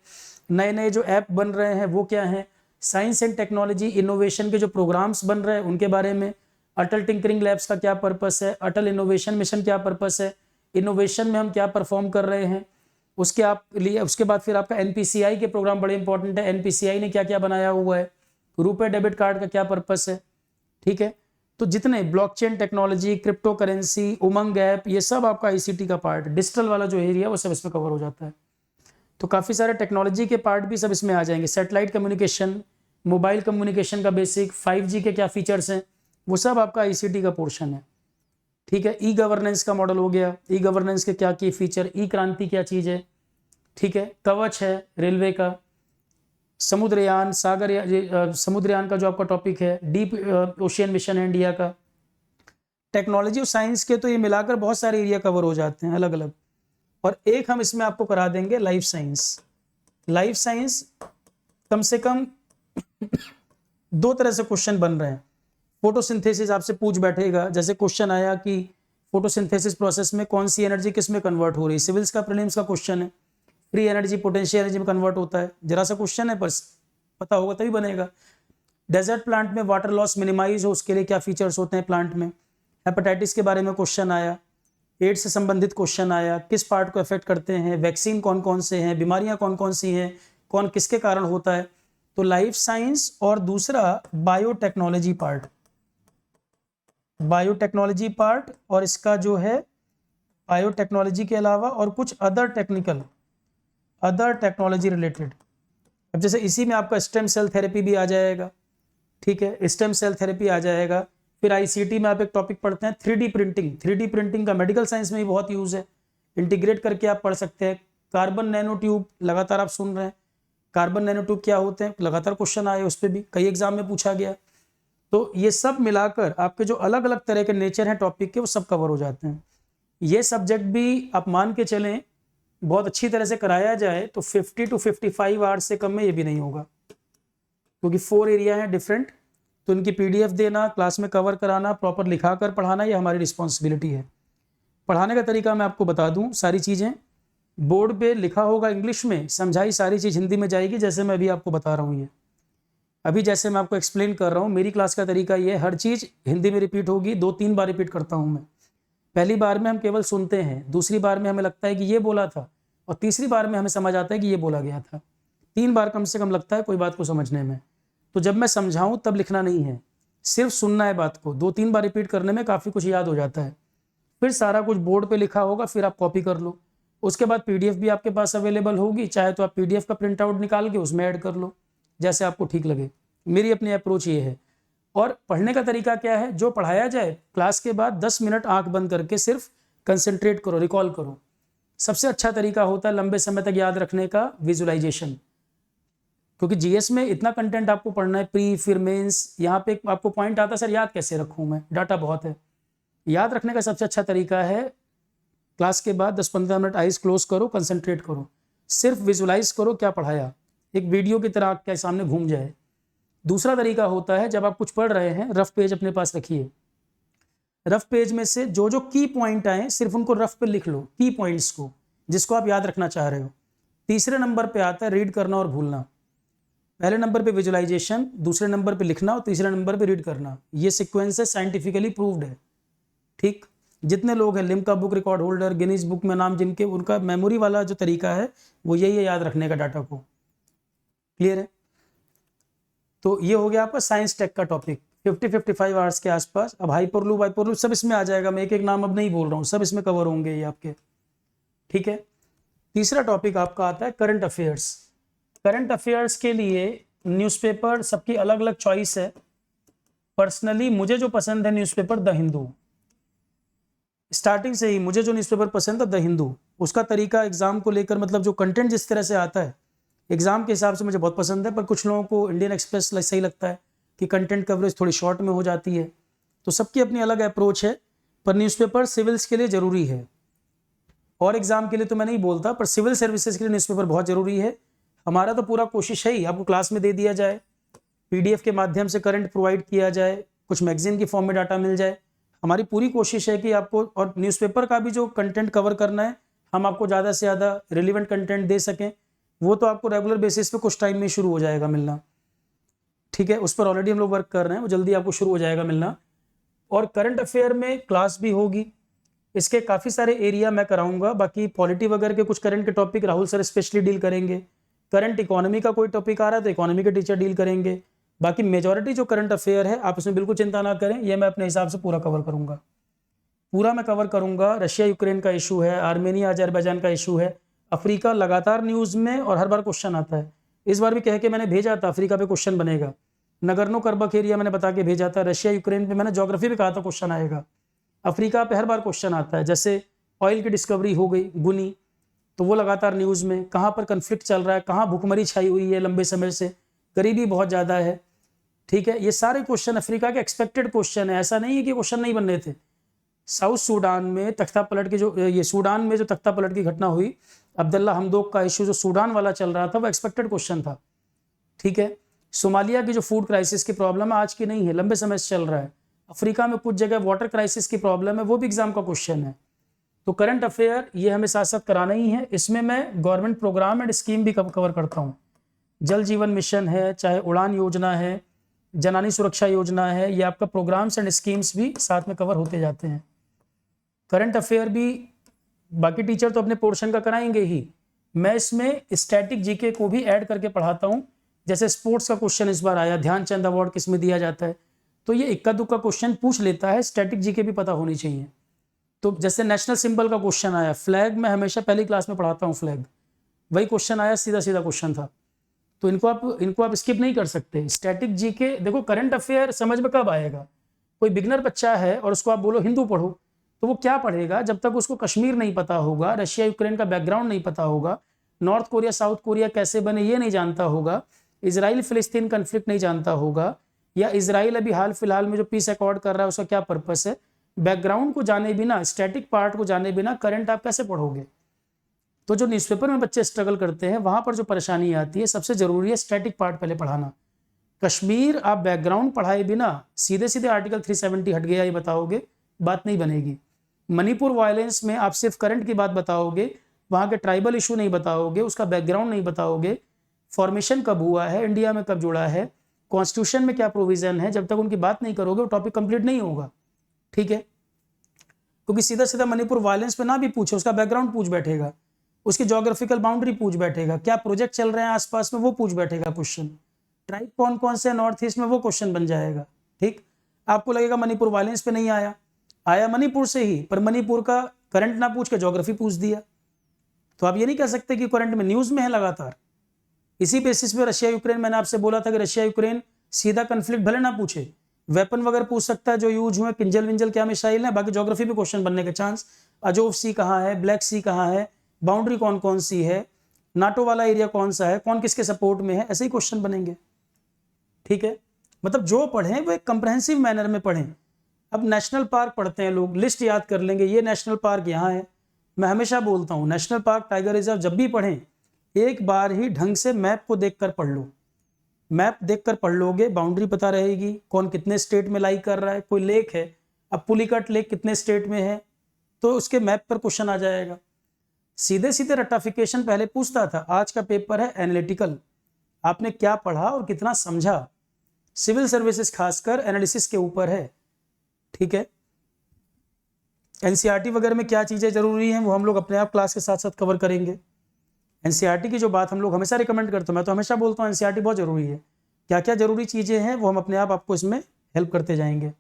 नए नए जो ऐप बन रहे हैं वो क्या हैं, साइंस एंड टेक्नोलॉजी इनोवेशन के जो प्रोग्राम्स बन रहे हैं उनके बारे में, अटल टिंकरिंग लैब्स का क्या पर्पस है, अटल इनोवेशन मिशन क्या पर्पस है, इनोवेशन में हम क्या परफॉर्म कर रहे हैं, उसके आप लिए उसके बाद फिर आपका NPCI के प्रोग्राम बड़े इंपॉर्टेंट है, NPCI ने क्या क्या बनाया हुआ है, रुपए डेबिट कार्ड का क्या पर्पस है, ठीक है। तो जितने ब्लॉकचेन टेक्नोलॉजी, क्रिप्टो करेंसी, उमंग ऐप, ये सब आपका ICT का पार्ट, डिजिटल वाला जो एरिया वो सब इसमें कवर हो जाता है। तो काफ़ी सारे टेक्नोलॉजी के पार्ट भी सब इसमें आ जाएंगे, सैटेलाइट कम्युनिकेशन, मोबाइल कम्युनिकेशन का बेसिक, 5G के क्या फीचर्स हैं, वो सब आपका ICT का पोर्शन है, ठीक है। ई गवर्नेंस का मॉडल हो गया, ई गवर्नेंस के क्या की फीचर, ई क्रांति क्या चीज़ है, ठीक है। कवच है रेलवे का, समुद्रयान, समुद्रयान का जो आपका टॉपिक है, डीप ओशियन मिशन है इंडिया का। टेक्नोलॉजी और साइंस के तो ये मिलाकर बहुत सारे एरिया कवर हो जाते हैं अलग अलग। और एक हम इसमें आपको करा देंगे लाइफ साइंस। लाइफ साइंस कम से कम 2 तरह से क्वेश्चन बन रहे हैं। फोटोसिंथेसिस आपसे पूछ बैठेगा, जैसे क्वेश्चन आया कि फोटोसिंथेसिस प्रोसेस में कौन सी एनर्जी किस में कन्वर्ट हो रही है, सिविल्स का प्रीलिम्स का क्वेश्चन है। फ्री एनर्जी पोटेंशियल एनर्जी में कन्वर्ट होता है, जरा सा क्वेश्चन है पर पता होगा तभी बनेगा। डेजर्ट प्लांट में वाटर लॉस मिनिमाइज हो उसके लिए क्या फीचर्स होते हैं प्लांट में। हेपेटाइटिस के बारे में क्वेश्चन आया, एड्स से संबंधित क्वेश्चन आया, किस पार्ट को अफेक्ट करते हैं, वैक्सीन कौन कौन से हैं, बीमारियां कौन कौन सी हैं, कौन किसके कारण होता है, तो लाइफ साइंस और दूसरा बायोटेक्नोलॉजी पार्ट, बायोटेक्नोलॉजी पार्ट और इसका जो है बायोटेक्नोलॉजी के अलावा और कुछ अदर टेक्नोलॉजी रिलेटेड। अब जैसे इसी में आपका स्टेम सेल थेरेपी भी आ जाएगा, ठीक है, स्टेम सेल थेरेपी आ जाएगा। फिर आईसीटी में आप एक टॉपिक पढ़ते हैं 3D प्रिंटिंग, 3D प्रिंटिंग का मेडिकल साइंस में भी बहुत यूज़ है, इंटीग्रेट करके आप पढ़ सकते हैं। कार्बन नैनो ट्यूब लगातार आप सुन रहे हैं, कार्बन नैनो ट्यूब क्या होते हैं, लगातार क्वेश्चन आए उस पर भी, कई एग्जाम में पूछा गया। तो ये सब मिलाकर आपके जो अलग अलग तरह के नेचर हैं टॉपिक के, वो सब कवर हो जाते हैं। ये सब्जेक्ट भी आप मान के चलें बहुत अच्छी तरह से कराया जाए तो 50 to 55 आवर्स से कम में ये भी नहीं होगा, क्योंकि 4 एरिया हैं डिफरेंट। तो इनकी PDF देना, क्लास में कवर कराना, प्रॉपर लिखा कर पढ़ाना, ये हमारी रिस्पॉन्सिबिलिटी है। पढ़ाने का तरीका मैं आपको बता दूं, सारी चीज़ें बोर्ड पे लिखा होगा इंग्लिश में, समझाई सारी चीज़ हिंदी में जाएगी, जैसे मैं अभी आपको बता रहा हूँ। ये अभी जैसे मैं आपको एक्सप्लेन कर रहा हूँ, मेरी क्लास का तरीका ये है, हर चीज़ हिंदी में रिपीट होगी, 2-3 बार रिपीट करता हूँ मैं। पहली बार में हम केवल सुनते हैं, दूसरी बार में हमें लगता है कि ये बोला था, और तीसरी बार में हमें समझ आता है कि ये बोला गया था। 3 बार कम से कम लगता है कोई बात को समझने में। तो जब मैं समझाऊं तब लिखना नहीं है, सिर्फ सुनना है बात को। 2-3 बार रिपीट करने में काफ़ी कुछ याद हो जाता है। फिर सारा कुछ बोर्ड पे लिखा होगा, फिर आप कॉपी कर लो। उसके बाद PDF भी आपके पास अवेलेबल होगी, चाहे तो आप PDF का प्रिंट आउट निकाल के उसमें ऐड कर लो, जैसे आपको ठीक लगे। मेरी अपनी अप्रोच ये है। और पढ़ने का तरीका क्या है, जो पढ़ाया जाए क्लास के बाद 10 मिनट आंख बंद करके सिर्फ कंसंट्रेट करो, रिकॉल करो। सबसे अच्छा तरीका होता है लंबे समय तक याद रखने का विजुअलाइजेशन, क्योंकि GS में इतना कंटेंट आपको पढ़ना है, प्री फिर मेंस, यहाँ पे आपको पॉइंट आता है सर याद कैसे रखूँ मैं, डाटा बहुत है। याद रखने का सबसे अच्छा तरीका है क्लास के बाद 10-15 मिनट आइज क्लोज करो, कंसंट्रेट करो, सिर्फ विजुलाइज करो क्या पढ़ाया, एक वीडियो की तरह आपके सामने घूम जाए। दूसरा तरीका होता है, जब आप कुछ पढ़ रहे हैं रफ पेज अपने पास रखिए, रफ पेज में से जो जो की पॉइंट आए सिर्फ उनको रफ पे लिख लो, की पॉइंट्स को जिसको आप याद रखना चाह रहे हो। तीसरे नंबर पे आता है रीड करना और भूलना। पहले नंबर पे विजुअलाइजेशन, दूसरे नंबर पे लिखना और तीसरे नंबर पे रीड करना। ये सीक्वेंस है, साइंटिफिकली प्रूव्ड है। ठीक, जितने लोग हैं Limca book record holder, Guinness book में नाम जिनके, उनका मेमोरी वाला जो तरीका है वो यही है, याद रखने का डाटा को। क्लियर है? तो ये हो गया आपका साइंस टेक का टॉपिक 50-55 आवर्स के आसपास। अब हाइपरलूप सब इसमें आ जाएगा, मैं एक एक नाम अब नहीं बोल रहा हूँ, सब इसमें कवर होंगे ये आपके। ठीक है, तीसरा टॉपिक आपका आता है करंट अफेयर्स। करंट अफेयर्स के लिए न्यूज़पेपर सबकी अलग अलग चॉइस है। पर्सनली मुझे जो पसंद है न्यूज़पेपर द हिंदू, स्टार्टिंग से ही मुझे जो न्यूज़पेपर पसंद है द हिंदू। उसका तरीका एग्जाम को लेकर, मतलब जो कंटेंट जिस तरह से आता है एग्जाम के हिसाब से मुझे बहुत पसंद है। पर कुछ लोगों को इंडियन एक्सप्रेस सही लगता है कि कंटेंट कवरेज थोड़ी शॉर्ट में हो जाती है, तो सबकी अपनी अलग अप्रोच है। पर न्यूज़पेपर सिविल्स के लिए ज़रूरी है, और एग्जाम के लिए तो मैं नहीं बोलता, पर सिविल सर्विसेज के लिए न्यूज़पेपर बहुत ज़रूरी है। हमारा तो पूरा कोशिश है ही आपको क्लास में दे दिया जाए, PDF के माध्यम से करंट प्रोवाइड किया जाए, कुछ मैगजीन की फॉर्म में डाटा मिल जाए। हमारी पूरी कोशिश है कि आपको, और न्यूज़पेपर का भी जो कंटेंट कवर करना है, हम आपको ज़्यादा से ज़्यादा रिलेवेंट कंटेंट दे सकें। वो तो आपको रेगुलर बेसिस पे कुछ टाइम में शुरू हो जाएगा मिलना। ठीक है, उस पर ऑलरेडी हम लोग वर्क कर रहे हैं, वो जल्दी आपको शुरू हो जाएगा मिलना। और करंट अफेयर में क्लास भी होगी, इसके काफ़ी सारे एरिया मैं कराऊंगा। बाकी पॉलिटी वगैरह के कुछ करंट के topic Rahul sir specially deal करेंगे। करंट इकोनॉमी का कोई टॉपिक आ रहा है तो इकोनॉमी के टीचर डील करेंगे। बाकी मेजॉरिटी जो करंट अफेयर है आप इसमें बिल्कुल चिंता ना करें, ये मैं अपने हिसाब से पूरा कवर करूंगा। पूरा मैं कवर करूंगा। रशिया यूक्रेन का इशू है, आर्मेनिया अजरबैजान का इशू है, अफ्रीका लगातार न्यूज़ में और हर बार क्वेश्चन आता है। इस बार भी कह के मैंने भेजा था अफ्रीका पे क्वेश्चन बनेगा। नगर्नो करबख एरिया मैंने बता के भेजा था। रशिया यूक्रेन पे मैंने ज्योग्राफी पे कहा था क्वेश्चन आएगा। अफ्रीका पे हर बार क्वेश्चन आता है। जैसे ऑयल की डिस्कवरी हो गई गुनी, तो वो लगातार न्यूज़ में, कहाँ पर कन्फ्लिक्ट चल रहा है, कहाँ भुखमरी छाई हुई है लंबे समय से, गरीबी बहुत ज़्यादा है। ठीक है, ये सारे क्वेश्चन अफ्रीका के एक्सपेक्टेड क्वेश्चन है, ऐसा नहीं है कि क्वेश्चन नहीं बन रहे थे। साउथ सूडान में तख्ता पलट की जो, ये सूडान में जो तख्ता पलट की घटना हुई, अब्दुल्ला हमदोक का इशू जो सूडान वाला चल रहा था, वो एक्सपेक्टेड क्वेश्चन था। ठीक है, सोमालिया की जो फूड क्राइसिस की प्रॉब्लम है आज की नहीं है, लंबे समय से चल रहा है। अफ्रीका में कुछ जगह वाटर क्राइसिस की प्रॉब्लम है, वो भी एग्जाम का क्वेश्चन है। तो करंट अफेयर ये हमें साथ साथ कराना ही है। इसमें मैं गवर्नमेंट प्रोग्राम एंड स्कीम भी कवर करता हूँ। जल जीवन मिशन है, चाहे उड़ान योजना है, जनानी सुरक्षा योजना है, ये आपका प्रोग्राम्स एंड स्कीम्स भी साथ में कवर होते जाते हैं। करंट अफेयर भी बाकी टीचर तो अपने पोर्शन का कराएंगे ही, मैं इसमें स्टैटिक जीके को भी ऐड करके पढ़ाता हूँ। जैसे स्पोर्ट्स का क्वेश्चन इस बार आया, ध्यानचंद अवार्ड किस में दिया जाता है, तो ये इक्का दुक्का क्वेश्चन पूछ लेता है, स्टैटिक जीके भी पता होनी चाहिए। तो जैसे नेशनल सिंबल का क्वेश्चन आया, फ्लैग मैं हमेशा पहली क्लास में पढ़ाता हूँ, फ्लैग वही क्वेश्चन आया, सीधा सीधा क्वेश्चन था, तो इनको आप स्किप नहीं कर सकते। स्टैटिक जीके देखो, करंट अफेयर समझ में कब आएगा? कोई बिगनर बच्चा है और उसको आप बोलो हिंदू पढ़ो, तो वो क्या पढ़ेगा? जब तक उसको कश्मीर नहीं पता होगा, रशिया यूक्रेन का बैकग्राउंड नहीं पता होगा, नॉर्थ कोरिया साउथ कोरिया कैसे बने ये नहीं जानता होगा, इजराइल फिलिस्तीन कन्फ्लिक्ट नहीं जानता होगा, या इजराइल अभी हाल फिलहाल में जो पीस अकॉर्ड कर रहा है उसका क्या पर्पस है, बैकग्राउंड को जाने बिना, स्टैटिक पार्ट को जाने बिना करंट आप कैसे पढ़ोगे? तो जो न्यूज़पेपर में बच्चे स्ट्रगल करते हैं, वहां पर जो परेशानी आती है, सबसे जरूरी है स्टैटिक पार्ट पहले पढ़ाना। कश्मीर आप बैकग्राउंड पढ़ाए बिना सीधे सीधे आर्टिकल 370 हट गया ये बताओगे, बात नहीं बनेगी। मणिपुर वायलेंस में आप सिर्फ करंट की बात बताओगे, वहां के ट्राइबल इशू नहीं बताओगे, उसका बैकग्राउंड नहीं बताओगे, फॉर्मेशन कब हुआ है, इंडिया में कब जुड़ा है, कॉन्स्टिट्यूशन में क्या प्रोविजन है, जब तक उनकी बात नहीं करोगे वो टॉपिक कंप्लीट नहीं होगा। ठीक है, क्योंकि सीधा सीधा मणिपुर वायलेंस पे ना भी पूछे, उसका बैकग्राउंड पूछ बैठेगा, उसकी ज्योग्राफिकल बाउंड्री पूछ बैठेगा, क्या प्रोजेक्ट चल रहे हैं आसपास में वो पूछ बैठेगा क्वेश्चन, ट्राइब कौन कौन से नॉर्थ ईस्ट में वो क्वेश्चन बन जाएगा। ठीक, आपको लगेगा मणिपुर वायलेंस पे नहीं आया, आया मणिपुर से ही, पर मणिपुर का करंट ना पूछ के ज्योग्राफी पूछ दिया, तो आप ये नहीं कह सकते कि करंट में न्यूज में है लगातार। इसी बेसिस पे रशिया यूक्रेन, मैंने आपसे बोला था कि रशिया यूक्रेन सीधा कंफ्लिक्ट भले ना पूछे, वेपन वगैरह पूछ सकता है जो यूज हुए, किंजल विंजल क्या मिसाइल है, बाकी ज्योग्राफी पे क्वेश्चन बनने के चांस, अजोव सी कहाँ है, ब्लैक सी कहाँ है, बाउंड्री कौन कौन सी है, नाटो वाला एरिया कौन सा है, कौन किसके सपोर्ट में है, ऐसे ही क्वेश्चन बनेंगे। ठीक है, मतलब जो पढ़ें वो एक कंप्रहेंसिव मैनर में पढ़ें। अब नेशनल पार्क पढ़ते हैं लोग, लिस्ट याद कर लेंगे, ये नेशनल पार्क यहाँ है। मैं हमेशा बोलता हूँ नेशनल पार्क टाइगर रिजर्व जब भी पढ़ें, एक बार ही ढंग से मैप को देखकर पढ़ लो। मैप देखकर पढ़ लोगे, बाउंड्री पता रहेगी, कौन कितने स्टेट में लाई कर रहा है। कोई लेक है, अब पुलिकट लेक कितने स्टेट में है, तो उसके मैप पर क्वेश्चन आ जाएगा। सीधे सीधे रट्टाफिकेशन पहले पूछता था, आज का पेपर है एनालिटिकल, आपने क्या पढ़ा और कितना समझा। सिविल सर्विसेज खासकर एनालिसिस के ऊपर है। ठीक है, एनसीईआरटी वगैरह में क्या चीज़ें जरूरी हैं वो हम लोग अपने आप क्लास के साथ साथ कवर करेंगे। एनसीईआरटी की जो बात हम लोग हमेशा रिकमेंड करते हैं, मैं तो हमेशा बोलता हूँ एनसीईआरटी बहुत जरूरी है। क्या क्या जरूरी चीज़ें हैं वो हम अपने आप आपको इसमें हेल्प करते जाएंगे।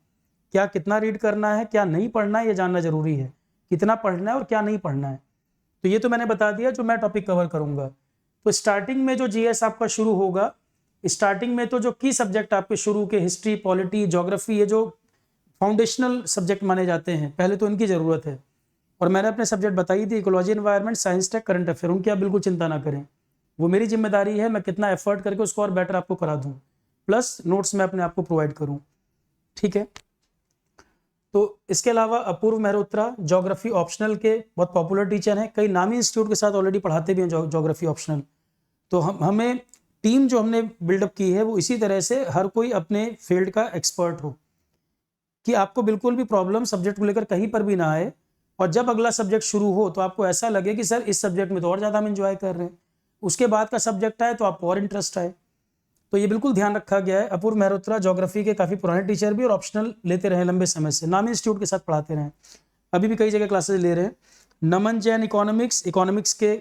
क्या कितना रीड करना है, क्या नहीं पढ़ना है, ये जानना जरूरी है, कितना पढ़ना है और क्या नहीं पढ़ना है। तो ये तो मैंने बता दिया जो मैं टॉपिक कवर करूंगा। तो स्टार्टिंग में जो जीएस आपका शुरू होगा, स्टार्टिंग में तो जो की सब्जेक्ट आपके शुरू के, हिस्ट्री, पॉलिटी, ज्योग्राफी, ये जो फाउंडेशनल सब्जेक्ट माने जाते हैं, पहले तो इनकी ज़रूरत है। और मैंने अपने सब्जेक्ट बताई थी, ecology, environment, science tech, current affair, उनकी आप बिल्कुल चिंता ना करें, वो मेरी जिम्मेदारी है, मैं कितना एफर्ट करके उसको और बेटर आपको करा दूँ, प्लस नोट्स मैं अपने आपको प्रोवाइड करूँ। ठीक है, तो इसके अलावा अपूर्व मेहरोत्रा ज्योग्राफी ऑप्शनल के बहुत पॉपुलर टीचर हैं, कई नामी इंस्टीट्यूट के साथ ऑलरेडी पढ़ाते भी हैं ज्योग्राफी ऑप्शनल। तो हमें टीम जो हमने बिल्डअप की है वो इसी तरह से हर कोई अपने फील्ड का एक्सपर्ट हो, कि आपको बिल्कुल भी प्रॉब्लम सब्जेक्ट को लेकर कहीं पर भी ना आए, और जब अगला सब्जेक्ट शुरू हो तो आपको ऐसा लगे कि सर इस सब्जेक्ट में तो और ज़्यादा हम इंजॉय कर रहे हैं, उसके बाद का सब्जेक्ट आए तो आपको और इंटरेस्ट आए। तो ये बिल्कुल ध्यान रखा गया है। अपूर्व मेहरोत्रा ज्योग्राफी के काफ़ी पुराने टीचर भी और ऑप्शनल लेते रहे लंबे समय से, नामी इंस्टीट्यूट के साथ पढ़ाते रहे, अभी भी कई जगह क्लासेज ले रहे हैं। नमन जैन इकोनॉमिक्स के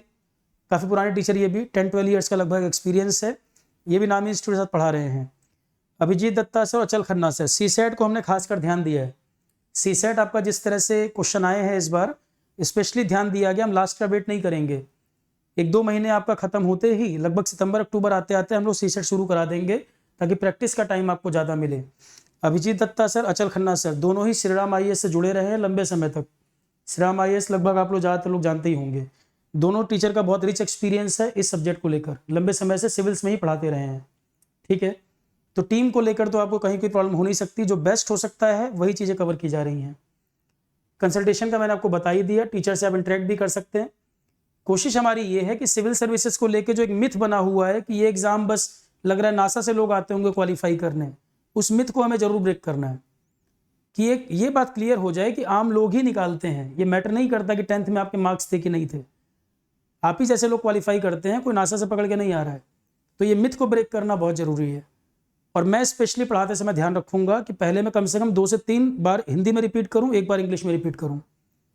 काफ़ी पुराने टीचर, ये भी 10-12 ईयर्स का लगभग एक्सपीरियंस है, ये भी नामी इंस्टीट्यूट के साथ पढ़ा रहे हैं। अभिजीत दत्ता सर और अचल खन्ना सर, सीसेट को हमने खासकर ध्यान दिया है। सीसेट आपका जिस तरह से क्वेश्चन आए हैं इस बार, स्पेशली ध्यान दिया गया, हम लास्ट का वेट नहीं करेंगे, 1-2 महीने आपका खत्म होते ही लगभग सितंबर अक्टूबर आते आते हम लोग सीसेट शुरू करा देंगे, ताकि प्रैक्टिस का टाइम आपको ज़्यादा मिले। अभिजीत दत्ता सर, अचल खन्ना सर, दोनों ही श्रीराम आईएएस से जुड़े रहे हैं लंबे समय तक। श्रीराम आईएएस लगभग आप लोग ज़्यादातर लोग जानते ही होंगे। दोनों टीचर का बहुत रिच एक्सपीरियंस है इस सब्जेक्ट को लेकर, लंबे समय से सिविल्स में ही पढ़ाते रहे हैं। ठीक है, तो टीम को लेकर तो आपको कहीं कोई प्रॉब्लम हो नहीं सकती, जो बेस्ट हो सकता है वही चीज़ें कवर की जा रही हैं। कंसल्टेशन का मैंने आपको बता ही दिया, टीचर से आप इंटरेक्ट भी कर सकते हैं। कोशिश हमारी ये है कि सिविल सर्विसेज को लेकर जो एक मिथ बना हुआ है कि ये एग्जाम बस लग रहा है नासा से लोग आते होंगे क्वालिफाई करने, उस मिथ को हमें जरूर ब्रेक करना है, कि एक ये बात क्लियर हो जाए कि आम लोग ही निकालते हैं। ये मैटर नहीं करता कि 10th में आपके मार्क्स थे कि नहीं थे, आप ही जैसे लोग क्वालिफाई करते हैं, कोई नासा से पकड़ के नहीं आ रहा है। तो ये मिथ को ब्रेक करना बहुत ज़रूरी है। और मैं स्पेशली पढ़ाते समय ध्यान रखूंगा कि पहले मैं कम से कम 2 से 3 बार हिंदी में रिपीट करूं, 1 बार इंग्लिश में रिपीट करूं,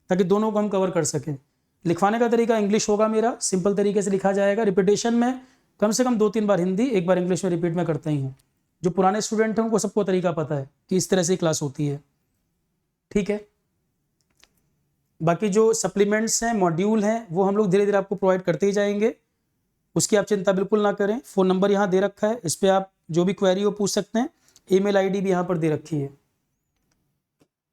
ताकि दोनों को हम कवर कर सकें। लिखवाने का तरीका इंग्लिश होगा मेरा, सिंपल तरीके से लिखा जाएगा। रिपीटेशन में कम से कम 2-3 बार हिंदी, 1 बार इंग्लिश में रिपीट में करता ही हूँ। जो पुराने स्टूडेंट हैं उनको सबको तरीका पता है कि इस तरह से क्लास होती है, ठीक है। बाकी जो सप्लीमेंट्स हैं, मॉड्यूल हैं, वो हम लोग धीरे धीरे आपको प्रोवाइड करते ही जाएंगे, उसकी आप चिंता बिल्कुल ना करें। फ़ोन नंबर यहाँ दे रखा है, इस पर आप जो भी क्वेरी हो पूछ सकते हैं। ईमेल आईडी भी यहाँ पर दे रखी है।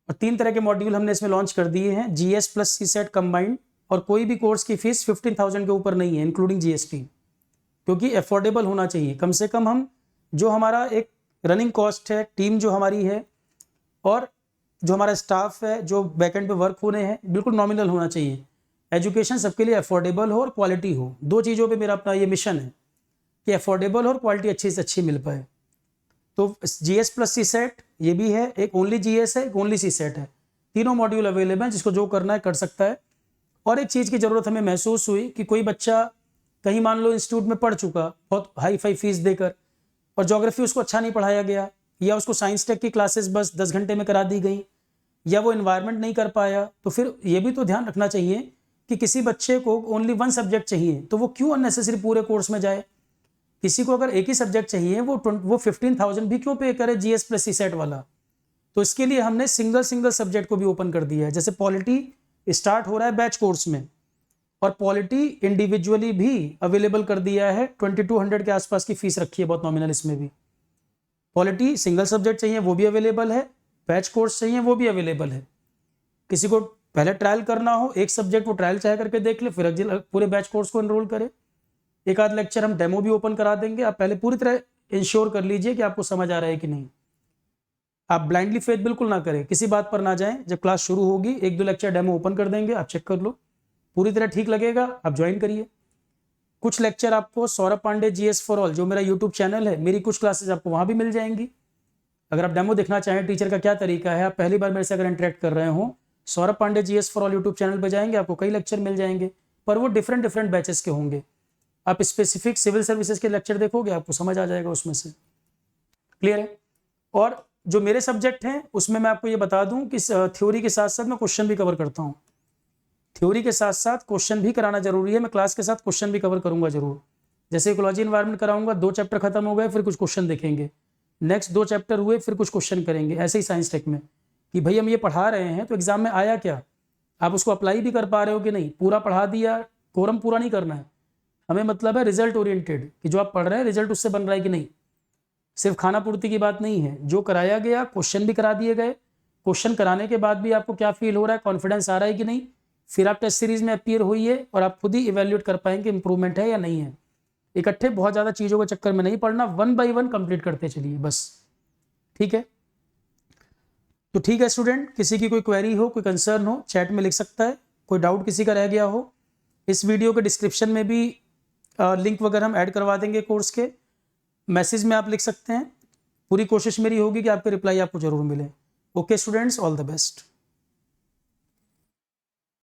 और 3 तरह के मॉड्यूल हमने इसमें लॉन्च कर दिए हैं, जीएस प्लस सीसेट कंबाइंड। और कोई भी कोर्स की फीस 15,000 के ऊपर नहीं है, इंक्लूडिंग जीएसटी, क्योंकि अफोर्डेबल होना चाहिए। कम से कम हम जो हमारा एक रनिंग कॉस्ट है, टीम जो हमारी है और जो हमारा स्टाफ है, जो बैकएंड पे वर्क होने हैं, बिल्कुल नॉमिनल होना चाहिए। एजुकेशन सबके लिए अफोर्डेबल हो और क्वालिटी हो। 2 चीज़ों पे मेरा अपना ये मिशन है कि अफोर्डेबल हो और क्वालिटी अच्छी से अच्छी मिल पाए। तो जीएस प्लस सी सेट ये भी है, एक ओनली जीएस है, एक ओनली सी सेट है। तीनों मॉड्यूल अवेलेबल हैं, जिसको जो करना है कर सकता है। और एक चीज़ की ज़रूरत हमें महसूस हुई कि कोई बच्चा कहीं मान लो इंस्टीट्यूट में पढ़ चुका बहुत हाई फाई फीस देकर, और ज्योग्राफी उसको अच्छा नहीं पढ़ाया गया, या उसको साइंस टेक की क्लासेस बस 10 घंटे में करा दी गई, या वो इन्वायरमेंट नहीं कर पाया, तो फिर ये भी तो ध्यान रखना चाहिए कि किसी बच्चे को ओनली 1 सब्जेक्ट चाहिए तो वो क्यों अननेसेसरी पूरे कोर्स में जाए। किसी को अगर एक ही सब्जेक्ट चाहिए वो 15,000 भी क्यों पे करे जीएस प्लस सी सेट वाला। तो इसके लिए हमने सिंगल सब्जेक्ट को भी ओपन कर दिया है। जैसे पॉलिटी स्टार्ट हो रहा है बैच कोर्स में, और पॉलिटी इंडिविजुअली भी अवेलेबल कर दिया है। 2200 के आसपास की फीस रखी है, बहुत नॉमिनल। इसमें भी पॉलिटी सिंगल सब्जेक्ट चाहिए वो भी अवेलेबल है, बैच कोर्स चाहिए वो भी अवेलेबल है। किसी को पहले ट्रायल करना हो एक सब्जेक्ट, वो ट्रायल चाहे करके देख ले, फिर पूरे बैच कोर्स को एनरोल करे। एक आध लेक्चर हम डेमो भी ओपन करा देंगे। आप पहले पूरी तरह इंश्योर कर लीजिए कि आपको समझ आ रहा है कि नहीं। आप ब्लाइंडली फेथ बिल्कुल ना करें, किसी बात पर ना जाएं। जब क्लास शुरू होगी 1-2 लेक्चर डेमो ओपन कर देंगे, आप चेक कर लो, पूरी तरह ठीक लगेगा आप ज्वाइन करिए। कुछ लेक्चर आपको Saurabh Pandey GS for all, जो मेरा यूट्यूब चैनल है, मेरी कुछ क्लासेस आपको वहाँ भी मिल जाएंगी। अगर आप डेमो देखना चाहें टीचर का क्या तरीका है, आप पहली बार मेरे से अगर इंटरेक्ट कर रहे हो, Saurabh Pandey GS for all YouTube channel पर जाएंगे, आपको कई लेक्चर मिल जाएंगे, पर वो डिफरेंट बैचेस के होंगे। आप स्पेसिफिक सिविल सर्विसेज के लेक्चर देखोगे, आपको समझ आ जाएगा उसमें से। क्लियर है। और जो मेरे सब्जेक्ट हैं उसमें मैं आपको ये बता दूं कि थ्योरी के साथ साथ मैं क्वेश्चन भी कवर करता हूं। थ्योरी के साथ साथ क्वेश्चन भी कराना जरूरी है। मैं क्लास के साथ क्वेश्चन भी कवर करूंगा जरूर। जैसे इकोलॉजी एनवायरनमेंट कराऊंगा, 2 चैप्टर खत्म हो गए, फिर कुछ क्वेश्चन देखेंगे, नेक्स्ट 2 चैप्टर हुए, फिर कुछ क्वेश्चन करेंगे। ऐसे ही साइंस टेक में कि भाई हम ये पढ़ा रहे हैं तो एग्जाम में आया क्या, आप उसको अप्लाई भी कर पा रहे हो कि नहीं। पूरा पढ़ा दिया, कोरम पूरा नहीं करना है हमें, मतलब है रिजल्ट ओरिएंटेड, कि जो आप पढ़ रहे हैं रिजल्ट उससे बन रहा है कि नहीं। सिर्फ खाना पूर्ति की बात नहीं है, जो कराया गया क्वेश्चन भी करा दिए गए, क्वेश्चन कराने के बाद भी आपको क्या फील हो रहा है, कॉन्फिडेंस आ रहा है कि नहीं, फिर आप टेस्ट सीरीज में अपीयर होइए और आप खुद ही इवेल्युएट कर पाएंगे इंप्रूवमेंट है या नहीं है। इकट्ठे बहुत ज़्यादा चीज़ों के चक्कर में नहीं पढ़ना, 1 बाय 1 कंप्लीट करते चलिए बस। ठीक है, तो ठीक है स्टूडेंट, किसी की कोई क्वेरी हो, कोई कंसर्न हो, चैट में लिख सकता है। कोई डाउट किसी का रह गया हो, इस वीडियो के डिस्क्रिप्शन में भी लिंक वगैरह हम ऐड करवा देंगे कोर्स के, मैसेज में आप लिख सकते हैं। पूरी कोशिश मेरी होगी कि आपके रिप्लाई आपको जरूर मिले। Okay students, all the best.